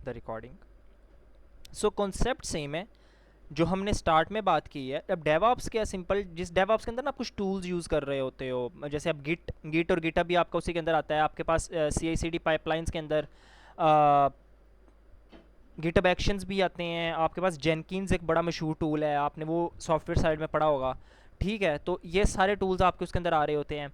The recording. So concept same है जो हमने स्टार्ट में बात की है। अब डेवऑप्स क्या सिंपल, जिस डेवऑप्स के अंदर ना आप कुछ टूल्स यूज़ कर रहे होते हो, जैसे अब गिट और गिटहब भी आपका उसी के अंदर आता है। आपके पास सी आई सी डी पाइपलाइंस के अंदर गिटहब एक्शंस भी आते हैं। आपके पास जेनकिन्स एक बड़ा मशहूर टूल है, आपने वो सॉफ्टवेयर साइड में पढ़ा होगा। ठीक है, तो ये सारे टूल्स आपके उसके अंदर आ रहे होते हैं।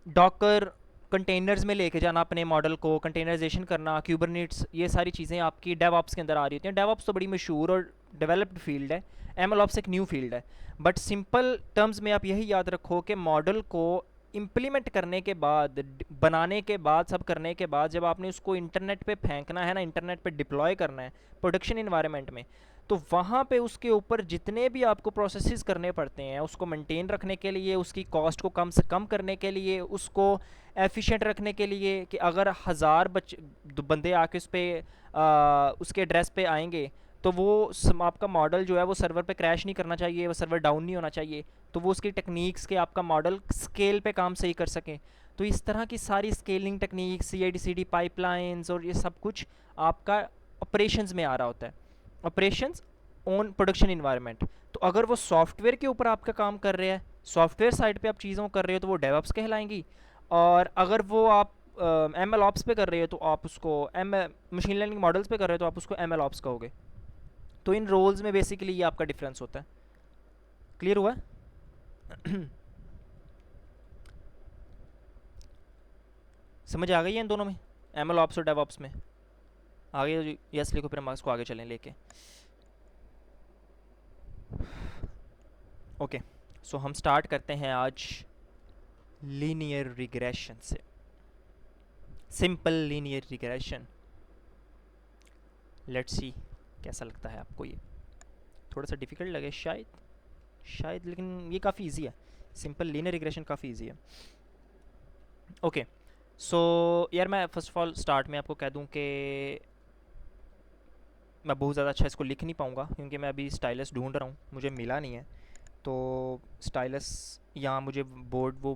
डॉकर कंटेनर्स में लेके जाना अपने मॉडल को, कंटेनराइजेशन करना, क्यूबरनेट्स, ये सारी चीज़ें आपकी डेवऑप्स के अंदर आ रही होती हैं। डेवऑप्स तो बड़ी मशहूर और डेवलप्ड फील्ड है, एमएलऑप्स एक न्यू फील्ड है। बट सिंपल टर्म्स में आप यही याद रखो कि मॉडल को इम्प्लीमेंट करने के बाद, बनाने के बाद, सब करने के बाद, जब आपने उसको इंटरनेट पे फेंकना है ना, इंटरनेट पे डिप्लॉय करना है प्रोडक्शन इन्वायरमेंट में, तो वहाँ पे उसके ऊपर जितने भी आपको प्रोसेसेस करने पड़ते हैं, उसको मेंटेन रखने के लिए, उसकी कॉस्ट को कम से कम करने के लिए, उसको एफिशिएंट रखने के लिए, कि अगर हज़ार बंदे आके उस पर उसके एड्रेस पे आएंगे तो वो आपका मॉडल जो है वो सर्वर पे क्रैश नहीं करना चाहिए, वो सर्वर डाउन नहीं होना चाहिए, तो वो उसकी टेक्निक्स के आपका मॉडल स्केल पे काम सही कर सकें। तो इस तरह की सारी scaling technique, C I D C D pipelines और ये सब कुछ आपका ऑपरेशंस में आ रहा होता है, ऑपरेशंस ऑन प्रोडक्शन इन्वायरमेंट। तो अगर वो सॉफ्टवेयर के ऊपर आपका काम कर रहे हैं, सॉफ्टवेयर साइड पे आप चीज़ों को कर रहे हो, तो वो डेवऑप्स कहलाएंगी। और अगर वो आप एम एल ऑप्स पे कर रहे हो तो आप उसको एम मशीन लर्निंग मॉडल्स पे कर रहे हो तो आप उसको एम एल ऑप्स कहोगे। तो इन रोल्स में बेसिकली ये आपका डिफरेंस होता है। क्लियर हुआ? समझ आ गई है इन दोनों में, एम एल ऑप्स और डेवऑप्स में? आगे यस लिखो, फिर हम इसको आगे चलें लेके। ओके, सो हम स्टार्ट करते हैं आज लीनियर रिग्रेशन से। Simple linear regression, let's see कैसा लगता है आपको ये। थोड़ा सा डिफ़िकल्ट लगे शायद, शायद, लेकिन ये काफ़ी इजी है। सिंपल लीनियर रिग्रेशन काफ़ी इजी है। ओके, सो यार मैं फ़र्स्ट ऑफ ऑल स्टार्ट में आपको कह दूं कि मैं बहुत ज़्यादा अच्छा इसको लिख नहीं पाऊँगा, क्योंकि मैं अभी स्टाइलस ढूंढ रहा हूँ, मुझे मिला नहीं है। तो स्टाइलस यहाँ मुझे बोर्ड, वो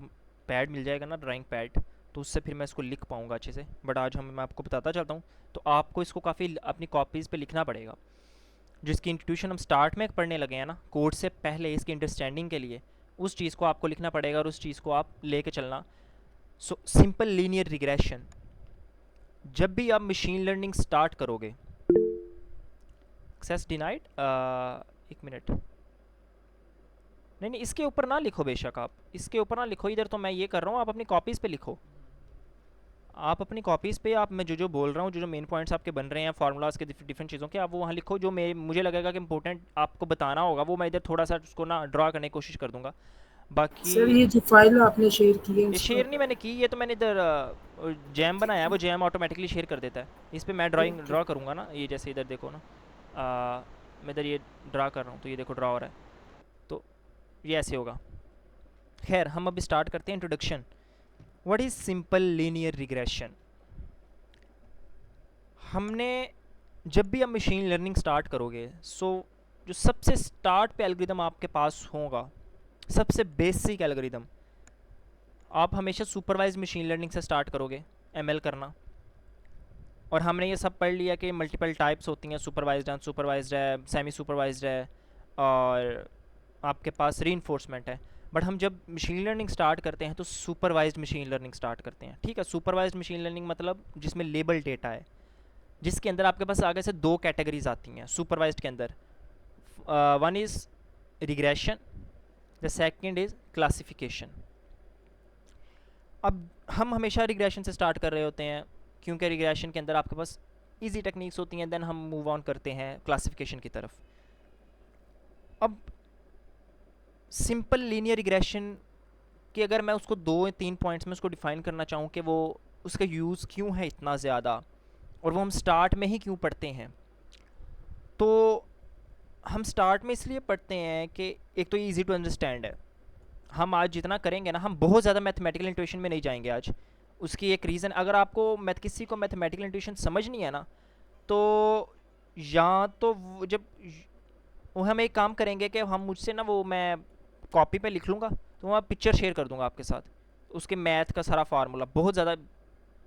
पैड मिल जाएगा ना, ड्राइंग पैड, तो उससे फिर मैं इसको लिख पाऊँगा अच्छे से। बट आज मैं आपको बताता चलता हूँ। तो आपको इसको काफ़ी अपनी कॉपीज़ पे लिखना पड़ेगा। जिसकी इंट्यूशन हम स्टार्ट में पढ़ने लगे हैं ना, कोड से पहले इसकी अंडरस्टैंडिंग के लिए, उस चीज़ को आपको लिखना पड़ेगा और उस चीज़ को आप लेके चलना। सो सिंपल लीनियर रिग्रेशन, जब भी आप मशीन लर्निंग स्टार्ट करोगे, एक्सेस डिनाइड, एक मिनट, नहीं नहीं इसके ऊपर ना लिखो, बेशक आप इसके ऊपर ना लिखो, इधर तो मैं ये कर रहा हूँ, आप अपनी कॉपीज़ पे लिखो। आप अपनी कॉपीज़ पे, आप मैं जो जो बोल रहा हूँ, जो जो मेन पॉइंट्स आपके बन रहे हैं फार्मूलाज के डिफरेंट चीज़ों के, आप वो वहाँ लिखो। जो मुझे लगेगा कि इंपॉर्टेंट आपको बताना होगा, वो मैं इधर थोड़ा सा उसको ना ड्रा करने की कोशिश कर दूँगा। बाकी सर ये जो फाइल आपने शेयर की है ये इसको शेयर नहीं मैंने की, ये तो मैंने इधर जैम बनाया है, वो जैम ऑटोमेटिकली शेयर कर देता है। इस पर मैं ड्राइंग ओके। ड्रा करूँगा ना, ये जैसे इधर देखो ना, मैं इधर ये ड्रा कर रहा हूँ, तो ये देखो ड्रा हो रहा है, तो ये ऐसे होगा। खैर, हम अब स्टार्ट करते हैं introduction. What is simple linear regression? हमने, जब भी आप मशीन लर्निंग स्टार्ट करोगे, सो जो सबसे स्टार्ट पे एल्गोरिदम आपके पास होगा, सबसे बेसिक एल्गोरिदम, आप हमेशा सुपरवाइज मशीन लर्निंग से स्टार्ट करोगे एमएल करना। और हमने ये सब पढ़ लिया कि मल्टीपल टाइप्स होती हैं, सुपरवाइज्ड, अनसुपरवाइज्ड है, सेमी सुपरवाइज्ड है, और आपके पास रीइंफोर्समेंट है। बट हम जब मशीन लर्निंग स्टार्ट करते हैं तो सुपरवाइज्ड मशीन लर्निंग स्टार्ट करते हैं। ठीक है, सुपरवाइज्ड मशीन लर्निंग मतलब जिसमें लेबल डेटा है, जिसके अंदर आपके पास आगे से दो कैटेगरीज आती हैं सुपरवाइज्ड के अंदर। One is regression, the second is classification. अब हम हमेशा रिग्रेशन से स्टार्ट कर रहे होते हैं, क्योंकि रिग्रेशन के अंदर आपके पास इजी टेक्निक्स होती हैं। देन हम मूव ऑन करते हैं क्लासिफिकेशन की तरफ। अब सिंपल लीनियर रिग्रेशन कि अगर मैं उसको दो तीन पॉइंट्स में उसको डिफाइन करना चाहूँ कि वो उसका यूज़ क्यों है इतना ज़्यादा, और वो हम स्टार्ट में ही क्यों पढ़ते हैं, तो हम स्टार्ट में इसलिए पढ़ते हैं कि एक तो ये ईजी टू अंडरस्टैंड है। हम आज जितना करेंगे ना, हम बहुत ज़्यादा मैथमेटिकल इंट्यूशन में नहीं जाएंगे आज। उसकी एक रीज़न, अगर आपको किसी को मैथमेटिकल इंट्यूशन समझ नहीं है ना, तो या तो जब वो हम एक काम करेंगे कि हम मुझसे ना, वो मैं कॉपी पे लिख लूँगा, तो मैं पिक्चर शेयर कर दूँगा आपके साथ, उसके मैथ का सारा फार्मूला बहुत ज़्यादा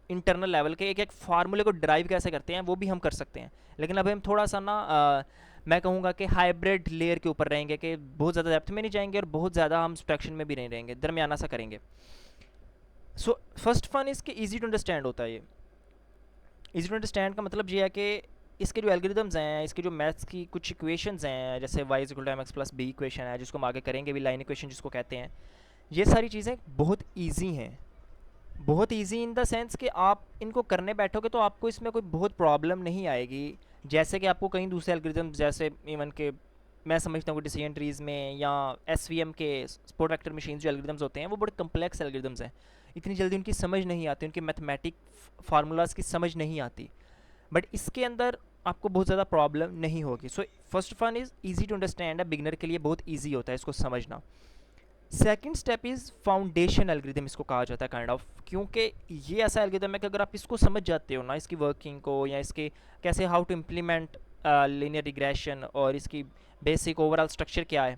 इंटरनल लेवल के एक एक फार्मूले को ड्राइव कैसे करते हैं वो भी हम कर सकते हैं, लेकिन अभी हम थोड़ा सा ना मैं कहूँगा कि हाइब्रिड लेयर के ऊपर रहेंगे, कि बहुत ज़्यादा डेप्थ में नहीं जाएंगे और बहुत ज़्यादा हम स्ट्रक्शन में भी नहीं रहेंगे, दरमियाना सा करेंगे। सो फर्स्ट वन इसके ईजी टू अंडरस्टैंड होता है। ये ईजी टू अंडरस्टैंड का मतलब ये है कि इसके जो एल्गोरिदम्स हैं, इसके जो मैथ्स की कुछ इक्वेशंस हैं, जैसे y equal to mx plus B equation है जिसको हम आगे करेंगे भी, लाइन इक्वेशन जिसको कहते हैं, ये सारी चीज़ें बहुत ईजी हैं। बहुत ईजी इन द सेंस कि आप इनको करने बैठोगे तो आपको इसमें कोई बहुत प्रॉब्लम नहीं आएगी, जैसे कि आपको कई दूसरे एल्गोरिदम्स जैसे इवन के मैं समझता हूँ कि डिसीजन ट्रीज़ में या SVM के सपोर्ट वेक्टर मशीन जो एल्गोरिदम्स होते हैं वो बड़े कम्प्लेक्स एल्गोरिदम्स हैं, इतनी जल्दी उनकी समझ नहीं आती, उनके मैथमेटिक फार्मूलाज की समझ नहीं आती। बट इसके अंदर आपको बहुत ज़्यादा प्रॉब्लम नहीं होगी। So first one is easy to understand है, बिगनर के लिए बहुत ईजी होता है इसको समझना। Second step is foundation algorithm, इसको कहा जाता है काइंड ऑफ, क्योंकि ये ऐसा एल्गोरिदम है कि अगर आप इसको समझ जाते हो ना, इसकी वर्किंग को या इसके कैसे how to implement linear regression और इसकी बेसिक ओवरऑल स्ट्रक्चर क्या है,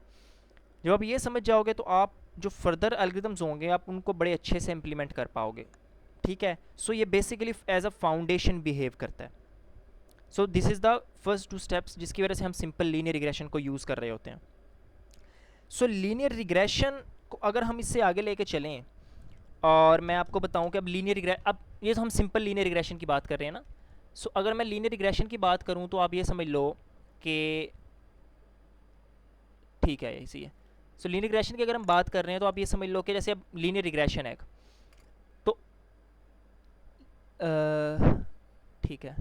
जब आप ये समझ जाओगे तो आप जो फर्दर एल्गोरिदम्स होंगे आप उनको बड़े अच्छे से इम्प्लीमेंट कर पाओगे। ठीक है, सो ये basically as a foundation behave करता है। So this is the first 2 steps जिसकी वजह से हम सिंपल लीनियर रिग्रेशन को यूज़ कर रहे होते हैं। सो लीनियर रिग्रेशन को अगर हम इससे आगे लेके चलें और मैं आपको बताऊं कि अब ये तो हम सिंपल लीनियर रिग्रेशन की बात कर रहे हैं ना। सो अगर मैं लीनियर रिग्रेशन की बात करूं तो आप ये समझ लो कि ठीक है इसी है। सो लीनियर रिग्रेशन की अगर हम बात कर रहे हैं तो आप ये समझ लो कि जैसे अब लीनियर रिग्रेशन है तो ठीक है।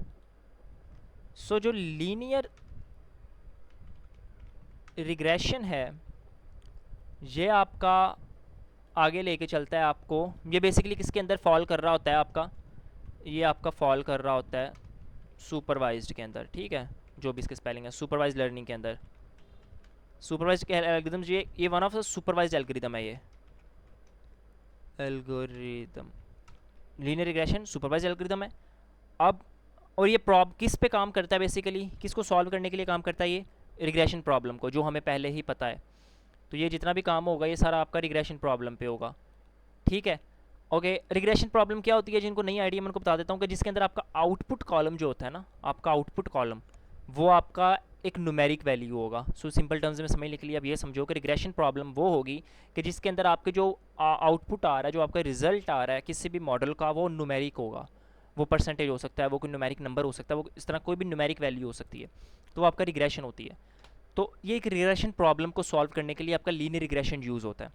सो जो लीनियर रिग्रेशन है ये आपका आगे लेके चलता है आपको, ये बेसिकली किसके अंदर फॉल कर रहा होता है आपका, ये आपका फॉल कर रहा होता है सुपरवाइज्ड के अंदर। ठीक है, जो भी इसके स्पेलिंग है सुपरवाइज्ड लर्निंग के अंदर। सुपरवाइज्ड एल्गोरिदम ये one of the supervised algorithm है, ये algorithm linear regression supervised algorithm है। अब और ये किस पे काम करता है, बेसिकली किसको सॉल्व करने के लिए काम करता है, ये रिग्रेशन प्रॉब्लम को, जो हमें पहले ही पता है। तो ये जितना भी काम होगा ये सारा आपका रिग्रेशन प्रॉब्लम पे होगा। ठीक है, ओके। रिग्रेशन प्रॉब्लम क्या होती है, जिनको नहीं आइडिया मैं उनको बता देता हूँ कि जिसके अंदर आपका आउटपुट कॉलम जो होता है ना, आपका आउटपुट कॉलम वो आपका एक न्यूमेरिक वैल्यू होगा। सो सिंपल टर्म्स में समझने के लिए आप ये समझो कि रिग्रेशन प्रॉब्लम वो होगी कि जिसके अंदर आपके जो आउटपुट आ रहा है, जो आपका रिजल्ट आ रहा है किसी भी मॉडल का, वो न्यूमेरिक होगा। वो परसेंटेज हो सकता है, वो कोई न्यूमेरिक नंबर हो सकता है, वो इस तरह कोई भी न्यूमेरिक वैल्यू हो सकती है, तो वो आपका रिग्रेशन होती है। तो ये एक रिग्रेशन प्रॉब्लम को सॉल्व करने के लिए आपका लीनियर रिग्रेशन यूज़ होता है।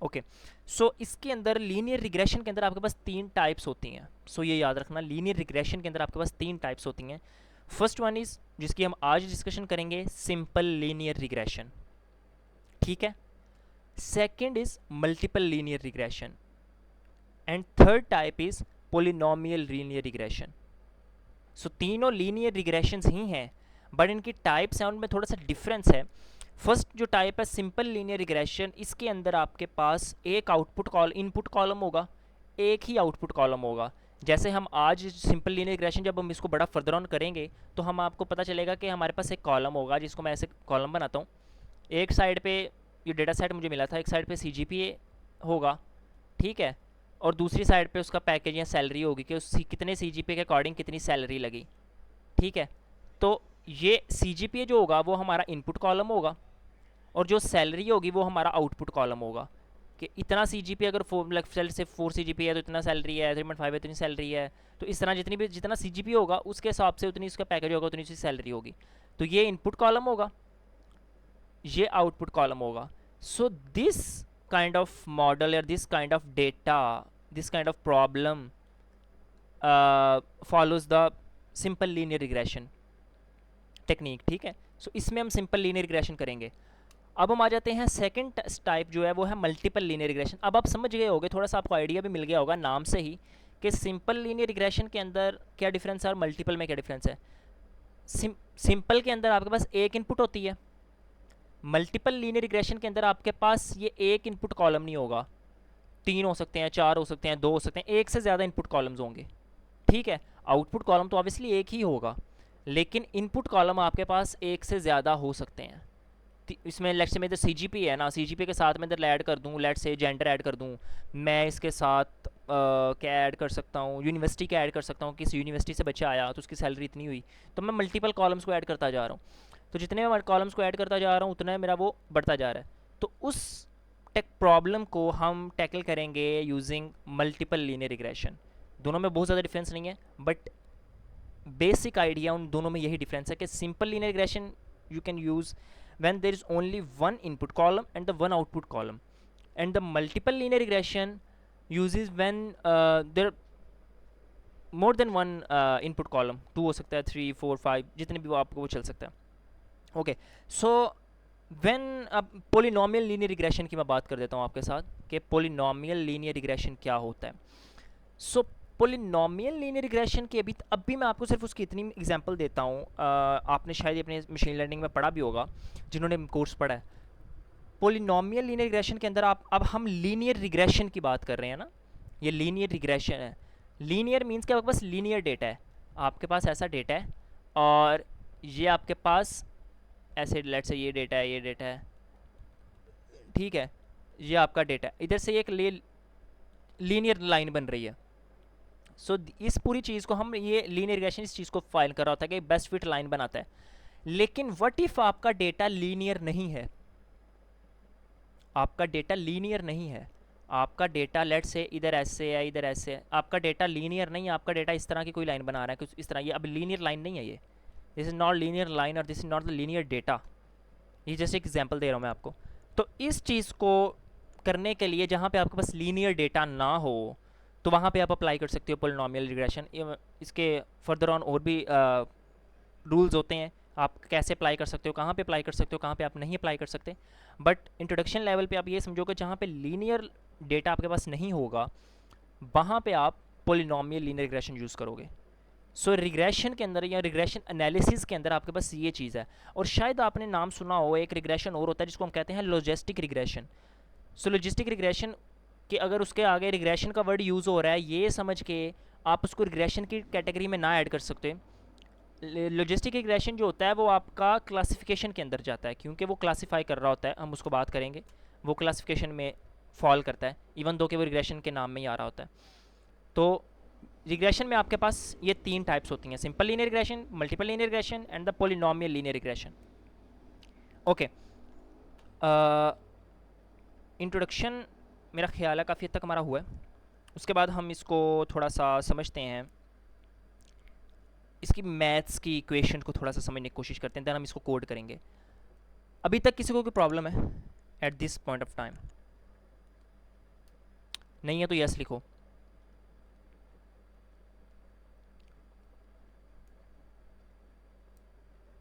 ओके, सो इसके अंदर लीनियर रिग्रेशन के अंदर आपके पास 3 टाइप्स होती हैं। सो ये याद रखना, लीनियर रिग्रेशन के अंदर आपके पास 3 टाइप्स होती हैं। फर्स्ट वन इज़ जिसकी हम आज डिस्कशन करेंगे, सिंपल लीनियर रिग्रेशन। ठीक है, second is multiple linear regression and third type is polynomial linear regression. So तीनों लीनियर रिग्रेशंस ही हैं, बट इनकी टाइप्स हैं उनमें थोड़ा सा डिफरेंस है। फर्स्ट जो टाइप है सिंपल लीनियर रिग्रेशन, इसके अंदर आपके पास एक इनपुट कॉलम होगा, एक ही आउटपुट कॉलम होगा। जैसे हम आज सिंपल लीनियर रिग्रेशन जब हम इसको बड़ा फर्दर ऑन करेंगे तो हम आपको पता चलेगा कि हमारे पास एक कॉलम होगा, जिसको मैं ऐसे कॉलम बनाता हूँ। एक साइड पे ये डेटा सेट मुझे मिला था, एक साइड पे CGPA होगा, ठीक है, और दूसरी साइड पे उसका पैकेज या सैलरी होगी कि उस कितने CGPA के अकॉर्डिंग कितनी सैलरी लगी। ठीक है, तो ये CGPA जो होगा वो हमारा इनपुट कॉलम होगा और जो सैलरी होगी वो हमारा आउटपुट कॉलम होगा कि इतना CGPA अगर 4 CGPA है तो इतना सैलरी है, 3.5 है इतनी सैलरी है। तो इस तरह जितना CGPA होगा उसके हिसाब से उतनी उसका पैकेज होगा, उतनी सी सैलरी होगी। तो ये इनपुट कॉलम होगा, ये आउटपुट कॉलम होगा। So this kind of model या this kind of data, this kind of problem follows the simple linear regression technique. ठीक है, सो इसमें हम सिंपल लीनियर रिग्रेशन करेंगे। अब हम आ जाते हैं सेकंड टाइप जो है वो है मल्टीपल लीनियर रिग्रेशन। अब आप समझ गए होगे, थोड़ा सा आपको आइडिया भी मिल गया होगा नाम से ही कि सिंपल लीनियर रिग्रेशन के अंदर क्या डिफरेंस है और मल्टीपल में क्या डिफरेंस है। सिंपल के अंदर आपके पास एक इनपुट होती है, मल्टीपल लीनियर रिग्रेशन के अंदर आपके पास ये एक इनपुट कॉलम नहीं होगा, 3 हो सकते हैं, 4 हो सकते हैं, 2 हो सकते हैं, एक से ज़्यादा इनपुट कॉलम्स होंगे। ठीक है, आउटपुट कॉलम तो ऑब्वियसली एक ही होगा, लेकिन इनपुट कॉलम आपके पास एक से ज़्यादा हो सकते हैं। इसमें लेट्स से मेरे CGP है ना, CGP के साथ मैं इधर ऐड कर दूँ, लेट्स से जेंडर ऐड कर दूँ, मैं इसके साथ क्या ऐड कर सकता हूँ, यूनिवर्सिटी क्या ऐड कर सकता हूँ, किस यूनिवर्सिटी से बच्चा आया तो उसकी सैलरी इतनी हुई, तो मैं मल्टीपल कॉलम्स को ऐड करता जा रहा हूँ। तो जितने मैं कॉलम्स को ऐड करता जा रहा हूँ उतना मेरा वो बढ़ता जा रहा है। तो उस टेक प्रॉब्लम को हम टैकल करेंगे यूजिंग मल्टीपल लीनियर रिग्रेशन। दोनों में बहुत ज़्यादा डिफरेंस नहीं है, बट बेसिक आइडिया उन दोनों में यही डिफरेंस है कि simple linear regression you can use when there is only one input column and the one output column, and the multiple linear regression uses when there are more than one input column, 2 हो सकता है, 3 4 5 जितने भी वो आपको वो चल सकता है। ओके, सो व्हेन अब पोलिनोमियल लीनियर रिग्रेशन की मैं बात कर देता हूँ आपके साथ कि पोलिनोमियल लीनियर रिग्रेशन क्या होता है। सो पोलिनोमियल लीनियर रिग्रेशन की अभी मैं आपको सिर्फ उसकी इतनी एग्जांपल देता हूँ। आपने शायद अपने मशीन लर्निंग में पढ़ा भी होगा जिन्होंने कोर्स पढ़ा है। पोलिनोमियल लीनियर रिग्रेशन के अंदर अब हम लीनियर रिग्रेशन की बात कर रहे हैं ना, ये लीनियर रिग्रेशन है। लीनियर मीन्स कि आपके पास लीनियर डेटा है, आपके पास ऐसा डेटा है और ये आपके पास ऐसे लेट्स से ये डेटा है, ये डेटा है, ठीक है, ये आपका डेटा है, इधर से एक लीनियर लाइन बन रही है। सो इस पूरी चीज़ को हम ये लीनियर रिग्रेशन इस चीज़ को फाइल कर रहा होता है कि बेस्ट फिट लाइन बनाता है। लेकिन व्हाट इफ आपका डेटा लीनियर नहीं है, आपका डेटा लीनियर नहीं है, आपका डेटा लेट से इधर ऐसे है, इधर ऐसे है, आपका डेटा लीनियर नहीं है, आपका डेटा इस तरह की कोई लाइन बना रहा है कुछ इस तरह, ये अब लीनियर लाइन नहीं है, ये this is not linear line और this is not the linear data. ये जैसे एक एग्जांपल दे रहा हूँ मैं आपको। तो इस चीज़ को करने के लिए जहाँ पे आपके पास लीनियर डेटा ना हो तो वहाँ पे आप अप्लाई कर सकते हो पोलिनोमियल रिग्रेशन। इसके फर्दर ऑन और भी रूल्स होते हैं, आप कैसे अप्लाई कर सकते हो, कहाँ पे अप्लाई कर सकते हो, कहाँ पे आप नहीं अप्लाई कर सकते। बट इंट्रोडक्शन लेवल पे आप ये समझो कि जहाँ पे लीनियर डेटा आपके पास नहीं होगा वहाँ पे आप पोलिनोमियल लीनियर रिग्रेशन यूज़ करोगे। सो रिग्रेशन के अंदर या रिग्रेशन एनालिसिस के अंदर आपके पास ये चीज़ है। और शायद आपने नाम सुना हो एक रिग्रेशन और होता है जिसको हम कहते हैं लॉजिस्टिक रिग्रेशन। सो लॉजिस्टिक रिग्रेशन कि अगर उसके आगे रिग्रेशन का वर्ड यूज़ हो रहा है ये समझ के आप उसको रिग्रेशन की कैटेगरी में ना ऐड कर सकते। लॉजिस्टिक रिग्रेशन जो होता है वो आपका क्लासिफिकेशन के अंदर जाता है, क्योंकि वो क्लासीफाई कर रहा होता है, हम उसको बात करेंगे, वो क्लासिफिकेशन में फॉल करता है इवन दो कि वो रिग्रेशन के नाम में ही आ रहा होता है। तो रिग्रेशन में आपके पास ये 3 टाइप्स होती हैं, simple linear regression, multiple linear regression and the polynomial linear regression. Okay, introduction मेरा ख्याल है काफ़ी हद तक हमारा हुआ है। उसके बाद हम इसको थोड़ा सा समझते हैं, इसकी मैथ्स की इक्वेशन को थोड़ा सा समझने की कोशिश करते हैं, देन हम इसको कोड करेंगे। अभी तक किसी को कोई प्रॉब्लम है at this point of time? नहीं है तो यस लिखो।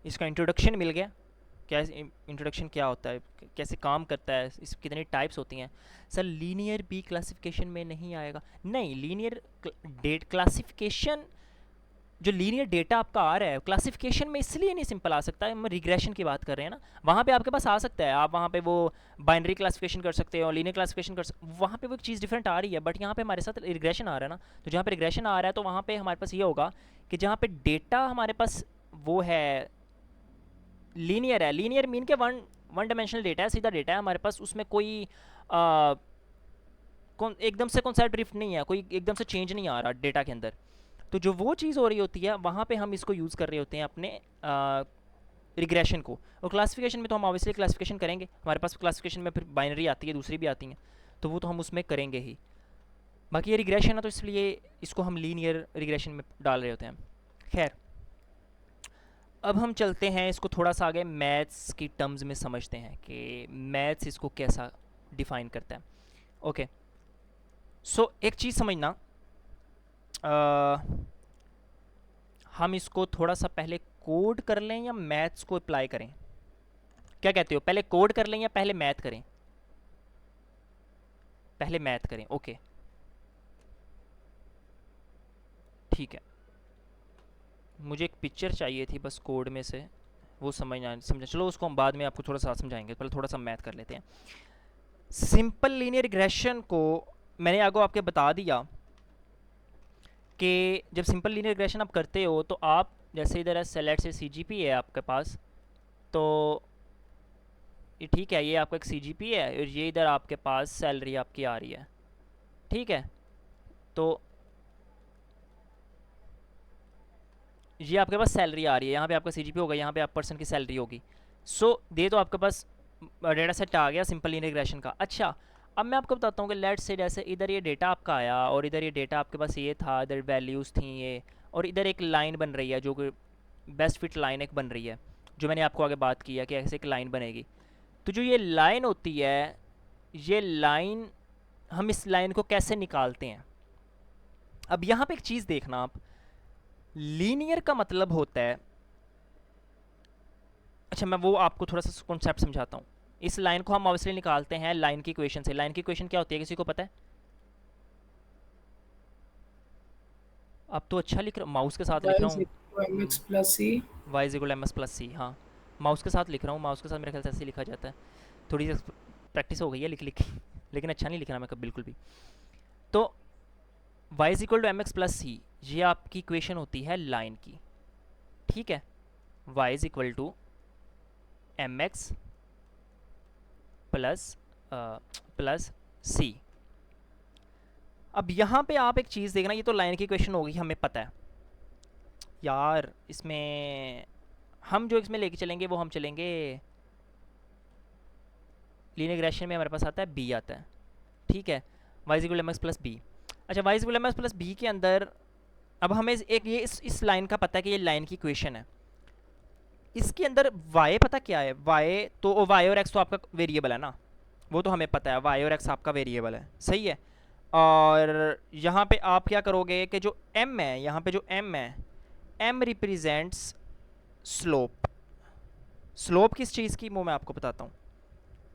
इसका इंट्रोडक्शन मिल गया, क्या इंट्रोडक्शन क्या होता है, कैसे काम करता है, इस कितनी टाइप्स होती हैं। सर लीनियर भी क्लासिफिकेशन में नहीं आएगा? नहीं, लीनियर डेट क्लासिफिकेशन जो लीनियर डेटा आपका आ रहा है क्लासिफिकेशन में इसलिए नहीं सिंपल आ सकता है, हम रिग्रेशन की बात कर रहे हैं ना, वहाँ पे आपके पास आ सकता है, आप वहाँ पे वो बाइनरी क्लासिफिकेशन कर सकते हो, लीनियर क्लासिफिकेशन कर सकते, वहाँ पे वो एक चीज़ डिफरेंट आ रही है। बट यहाँ पे हमारे साथ रिग्रेशन आ रहा है ना, तो जहाँ पे रिग्रेशन आ रहा है तो वहाँ पे हमारे पास ये होगा कि जहाँ पे डेटा हमारे पास वो है लीनियर है, लीनियर मीन के वन डायमेंशनल डेटा है, सीधा डेटा है हमारे पास, उसमें कोई एकदम से कौन सा ड्रिफ्ट नहीं है, कोई एकदम से चेंज नहीं आ रहा डेटा के अंदर। तो जो वो चीज़ हो रही होती है वहाँ पे हम इसको यूज़ कर रहे होते हैं अपने रिग्रेशन को। और क्लासिफिकेशन में तो हम ऑब्वियसली क्लासिफिकेशन करेंगे, हमारे पास क्लासिफिकेशन में फिर बाइनरी आती है, दूसरी भी आती हैं, तो वो तो हम उसमें करेंगे ही। बाकी ये रिग्रेशन है तो इसलिए इसको हम लीनियर रिग्रेशन में डाल रहे होते हैं। खैर, अब हम चलते हैं इसको थोड़ा सा आगे मैथ्स की टर्म्स में समझते हैं कि मैथ्स इसको कैसा डिफ़ाइन करता है। ओके, सो एक चीज़ समझना, हम इसको थोड़ा सा पहले कोड कर लें या मैथ्स को अप्लाई करें? क्या कहते हो, पहले कोड कर लें या पहले मैथ करें? पहले मैथ करें, ओके ठीक है। मुझे एक पिक्चर चाहिए थी बस कोड में से, वो समझना चलो उसको हम बाद में आपको थोड़ा सा समझाएंगे, पहले थोड़ा सा मैथ कर लेते हैं। सिंपल लीनियर रिग्रेशन को मैंने आगे आपके बता दिया कि जब सिंपल लीनियर रिग्रेशन आप करते हो तो आप जैसे इधर है सेलेक्ट से CGP है आपके पास, तो ये ठीक है, ये आपका एक CGP है और ये इधर आपके पास सैलरी आपकी आ रही है, ठीक है। तो ये आपके पास सैलरी आ रही है, यहाँ पे आपका CGP होगा, यहाँ पे आप पर्सन की सैलरी होगी। सो ये तो आपके पास डेटा सेट आ गया सिंपल लीनियर रिग्रेशन का। अच्छा, अब मैं आपको बताता हूँ कि लेट्स से जैसे इधर ये डेटा आपका आया और इधर ये डेटा आपके पास ये था, इधर वैल्यूज़ थी ये, और इधर एक लाइन बन रही है जो कि बेस्ट फिट लाइन एक बन रही है, जो मैंने आपको आगे बात की है कि ऐसे एक लाइन बनेगी। तो जो ये लाइन होती है, ये लाइन, हम इस लाइन को कैसे निकालते हैं? अब यहाँ पे एक चीज़ देखना आप, लीनियर का मतलब होता है, अच्छा मैं वो आपको थोड़ा सा कॉन्सेप्ट समझाता हूँ। इस लाइन को हम ऑब्वियसली निकालते हैं लाइन की इक्वेशन से। लाइन की इक्वेशन क्या होती है, किसी को पता है? अब तो अच्छा लिख रहा हूँ, माउस के साथ लिख रहा y हूँ। mx plus c। Y is equal M S plus C, हाँ माउस के साथ लिख रहा हूँ, माउस के साथ मेरे ख्याल से ऐसे लिखा जाता है। थोड़ी सी प्रैक्टिस हो गई है लिख लिख के, लेकिन अच्छा नहीं लिख रहा मैं कब बिल्कुल भी। तो y is equal to M X plus C, ये आपकी इक्वेशन होती है लाइन की, ठीक है। y is equal to M X plus C. अब यहाँ पे आप एक चीज़ देखना, ये तो लाइन की क्वेश्चन होगी, हमें पता है यार। इसमें हम जो इसमें लेके चलेंगे वो हम चलेंगे लीनियर रिग्रेशन में, हमारे पास आता है b आता है, ठीक है। y equal M X plus B. अच्छा, y equal M X plus B के अंदर अब हमें एक ये इस लाइन का पता है कि ये लाइन की क्वेश्चन है। इसके अंदर y पता क्या है, y तो y और x तो आपका वेरिएबल है ना, वो तो हमें पता है, y और x आपका वेरिएबल है, सही है। और यहाँ पे आप क्या करोगे कि जो m है, यहाँ पे जो m है, m रिप्रेजेंट्स स्लोप। स्लोप किस चीज़ की, वो मैं आपको बताता हूँ।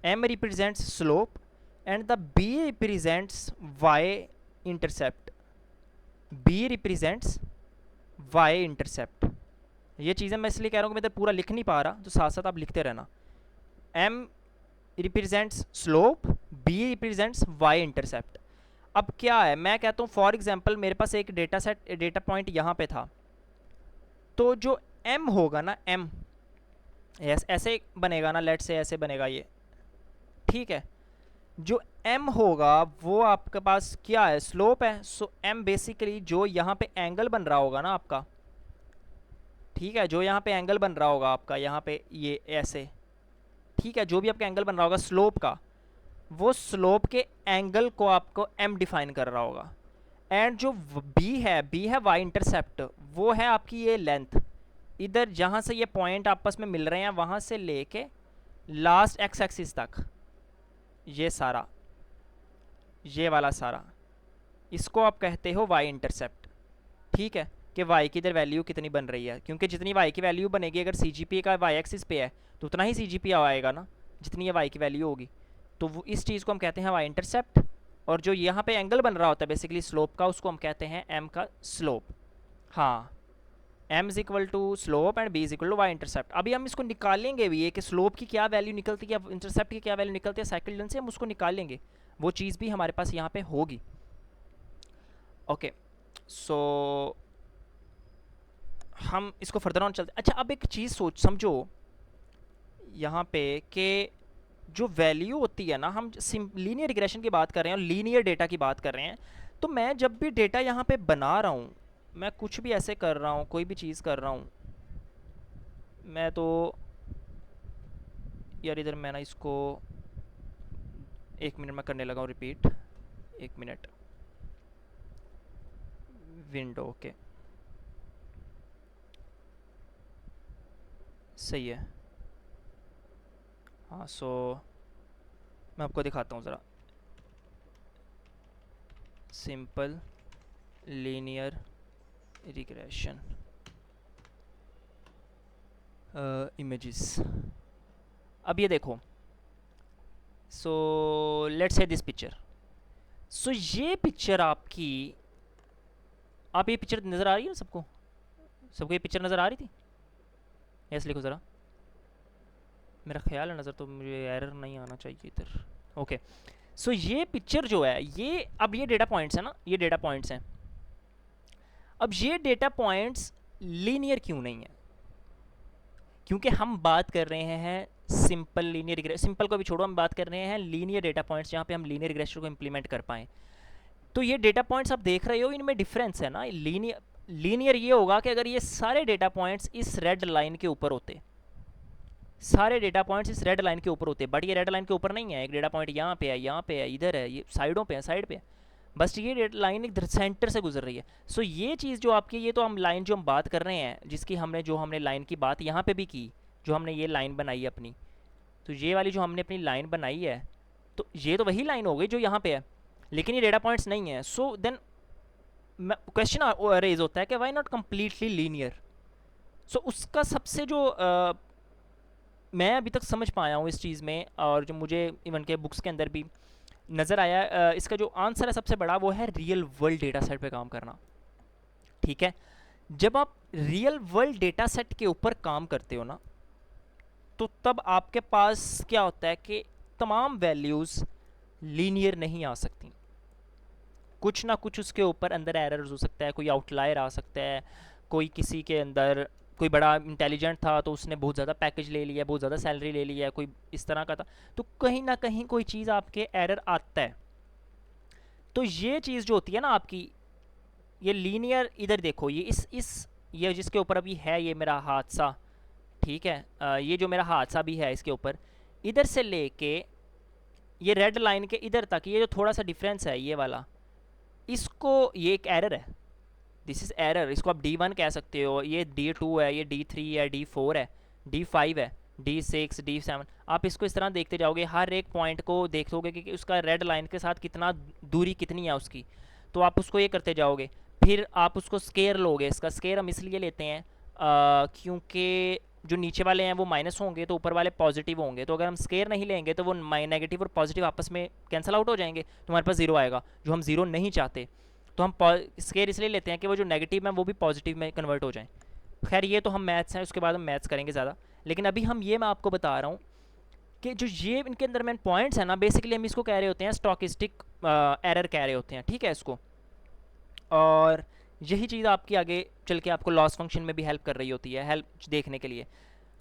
m represents slope and the b represents y intercept. b represents y intercept. ये चीज़ें मैं इसलिए कह रहा हूँ कि मैं इधर पूरा लिख नहीं पा रहा, तो साथ साथ आप लिखते रहना। m represents slope, b represents y intercept. अब क्या है, मैं कहता हूँ फॉर एग्जांपल मेरे पास एक डेटा पॉइंट यहाँ पे था, तो जो m होगा ना, m ऐसे बनेगा ना, लेट से ऐसे बनेगा ये, ठीक है। जो m होगा वो आपके पास क्या है, स्लोप है। सो m बेसिकली जो यहाँ पे एंगल बन रहा होगा ना आपका, ठीक है, जो यहाँ पे एंगल बन रहा होगा आपका, यहाँ पे ये ऐसे, ठीक है, जो भी आपका एंगल बन रहा होगा स्लोप का, वो स्लोप के एंगल को आपको m डिफाइन कर रहा होगा। एंड जो b है y इंटरसेप्ट, वो है आपकी ये लेंथ, इधर जहाँ से ये पॉइंट आपस में मिल रहे हैं वहाँ से लेके लास्ट x एक्सिस तक, ये सारा, ये वाला सारा, इसको आप कहते हो y इंटरसेप्ट, ठीक है। कि y की इधर वैल्यू कितनी बन रही है, क्योंकि जितनी y की वैल्यू बनेगी, अगर CGP का y एक्सिस पे है तो उतना ही CGP आएगा ना, जितनी ये y की वैल्यू होगी। तो वो इस चीज़ को हम कहते हैं y इंटरसेप्ट। और जो यहाँ पे एंगल बन रहा होता है बेसिकली स्लोप का, उसको हम कहते हैं m का स्लोप। हाँ, m is equal to slope and b is equal to y intercept. अभी हम इसको निकालेंगे भी, ये कि स्लोप की क्या वैल्यू निकलती है, इंटरसेप्ट की क्या वैल्यू निकलती है साइकिल लेंथ से, हम उसको निकालेंगे, वो चीज़ भी हमारे पास यहाँ पे होगी। ओके, सो हम इसको फर्दर ऑन चलते। अच्छा, अब एक चीज़ समझो यहाँ पे कि जो वैल्यू होती है ना, हम लीनियर रिग्रेशन की बात कर रहे हैं और लीनियर डेटा की बात कर रहे हैं, तो मैं जब भी डेटा यहाँ पे बना रहा हूँ, मैं कुछ भी ऐसे कर रहा हूँ, कोई भी चीज़ कर रहा हूँ, मैं तो यार इधर मैं ना इसको 1 मिनट में करने लगा हूँ रिपीट, 1 मिनट, विंडो, ओके सही है। हाँ, सो मैं आपको दिखाता हूँ ज़रा, सिंपल लीनियर रिग्रेशन इमेजेस। अब ये देखो, so let's say this picture, so ये पिक्चर आपकी, आप ये पिक्चर नज़र आ रही है सबको, सबको ये पिक्चर नज़र आ रही थी? यस लिखो ज़रा, मेरा ख्याल है नज़र, तो मुझे एरर नहीं आना चाहिए इधर। ओके, सो ये पिक्चर जो है, ये अब ये डेटा पॉइंट्स है ना, ये डेटा पॉइंट्स हैं। अब ये डेटा पॉइंट्स लीनियर क्यों नहीं है? क्योंकि हम बात कर रहे हैं सिंपल लीनियर सिंपल को भी छोड़ो, हम बात कर रहे हैं लीनियर डेटा पॉइंट्स जहाँ पे हम लीनियर रिग्रेशन को इम्प्लीमेंट कर पाएँ। तो ये डेटा पॉइंट्स आप देख रहे हो, इनमें डिफरेंस है ना। लीनियर ये होगा कि अगर ये सारे डेटा पॉइंट्स इस रेड लाइन के ऊपर होते, सारे डेटा पॉइंट्स इस रेड लाइन के ऊपर होते, बट ये रेड लाइन के ऊपर नहीं है। एक डेटा पॉइंट यहाँ पे है, यहाँ पे है, इधर है, ये साइडों पे है, साइड पे है, बस ये लाइन एक सेंटर से गुजर रही है। सो ये चीज़ जो आपकी, ये तो हम लाइन जो हम बात कर रहे हैं, जिसकी हमने लाइन की बात यहाँ पे भी की, जो हमने ये लाइन बनाई है अपनी, तो ये वाली जो हमने अपनी लाइन बनाई है, तो ये तो वही लाइन हो गई जो यहाँ पे है, लेकिन ये डेटा पॉइंट्स नहीं है। सो देन क्वेश्चन रेज होता है कि वाई नॉट कम्प्लीटली लीनियर। सो उसका सबसे जो मैं अभी तक समझ पाया हूँ इस चीज़ में, और जो मुझे इवन के बुक्स के अंदर भी नज़र आया, इसका जो आंसर है सबसे बड़ा, वो है रियल वर्ल्ड डेटा सेट पे काम करना। ठीक है, जब आप रियल वर्ल्ड डेटा सेट के ऊपर काम करते हो ना, तो तब आपके पास क्या होता है कि तमाम वैल्यूज़ लीनियर नहीं आ सकती, कुछ ना कुछ उसके ऊपर अंदर एरर्स हो सकता है, कोई आउटलायर आ सकता है, कोई किसी के अंदर कोई बड़ा इंटेलिजेंट था तो उसने बहुत ज़्यादा पैकेज ले लिया, बहुत ज़्यादा सैलरी ले लिया, कोई इस तरह का था, तो कहीं ना कहीं कोई चीज़ आपके एरर आता है। तो ये चीज़ जो होती है ना आपकी, ये लीनियर, इधर देखो, ये ये जिसके ऊपर अभी है ये मेरा हादसा, ठीक है, ये जो मेरा हादसा भी है इसके ऊपर, इधर से लेके ये रेड लाइन के इधर तक, ये जो थोड़ा सा डिफरेंस है ये वाला, इसको, ये एक एरर है, दिस इज़ एरर, इसको आप D1 कह सकते हो, ये D2 है, ये D3 है, D4 है, D5 है, D6, D7, आप इसको इस तरह देखते जाओगे, हर एक पॉइंट को देखोगे कि उसका रेड लाइन के साथ कितना दूरी कितनी है उसकी, तो आप उसको ये करते जाओगे। फिर आप उसको स्केयर लोगे, इसका स्केयर हम इसलिए लेते हैं क्योंकि जो नीचे वाले हैं वो माइनस होंगे तो ऊपर वाले पॉजिटिव होंगे, तो अगर हम स्केयर नहीं लेंगे तो वो नेगेटिव और पॉजिटिव आपस में कैंसिल आउट हो जाएंगे, तो हमारे पास जीरो आएगा, जो हम जीरो नहीं चाहते। तो हम स्केयर इसलिए लेते हैं कि वो जो नेगेटिव है वो भी पॉजिटिव में कन्वर्ट हो जाए। खैर ये तो हम मैथ्स हैं, उसके बाद हम मैथ्स करेंगे ज़्यादा, लेकिन अभी हम ये मैं आपको बता रहा हूँ कि जो ये इनके अंदर मेन पॉइंट्स हैं ना, बेसिकली हम इसको कह रहे होते हैं स्टॉकिस्टिक एरर कह रहे होते हैं, ठीक है इसको। और यही चीज़ आपकी आगे चल के आपको लॉस फंक्शन में भी हेल्प कर रही होती है, हेल्प देखने के लिए।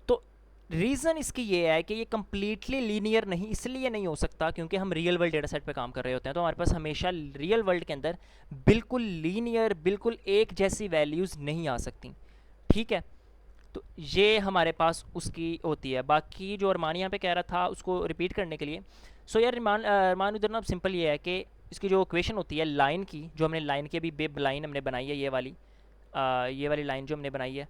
तो रीज़न इसकी ये है कि ये कम्प्लीटली लीनियर नहीं, इसलिए नहीं हो सकता क्योंकि हम रियल वर्ल्ड डेटा सेट पर काम कर रहे होते हैं, तो हमारे पास हमेशा रियल वर्ल्ड के अंदर बिल्कुल लीनियर, बिल्कुल एक जैसी वैल्यूज़ नहीं आ सकती, ठीक है। तो ये हमारे पास उसकी होती है। बाकी जो अरमान यहाँ पे कह रहा था उसको रिपीट करने के लिए, सो यार अरमान उधर ना सिंपल ये है कि इसकी जो इक्वेशन होती है लाइन की, जो हमने लाइन की अभी बेब लाइन हमने बनाई है, ये वाली लाइन जो हमने बनाई है,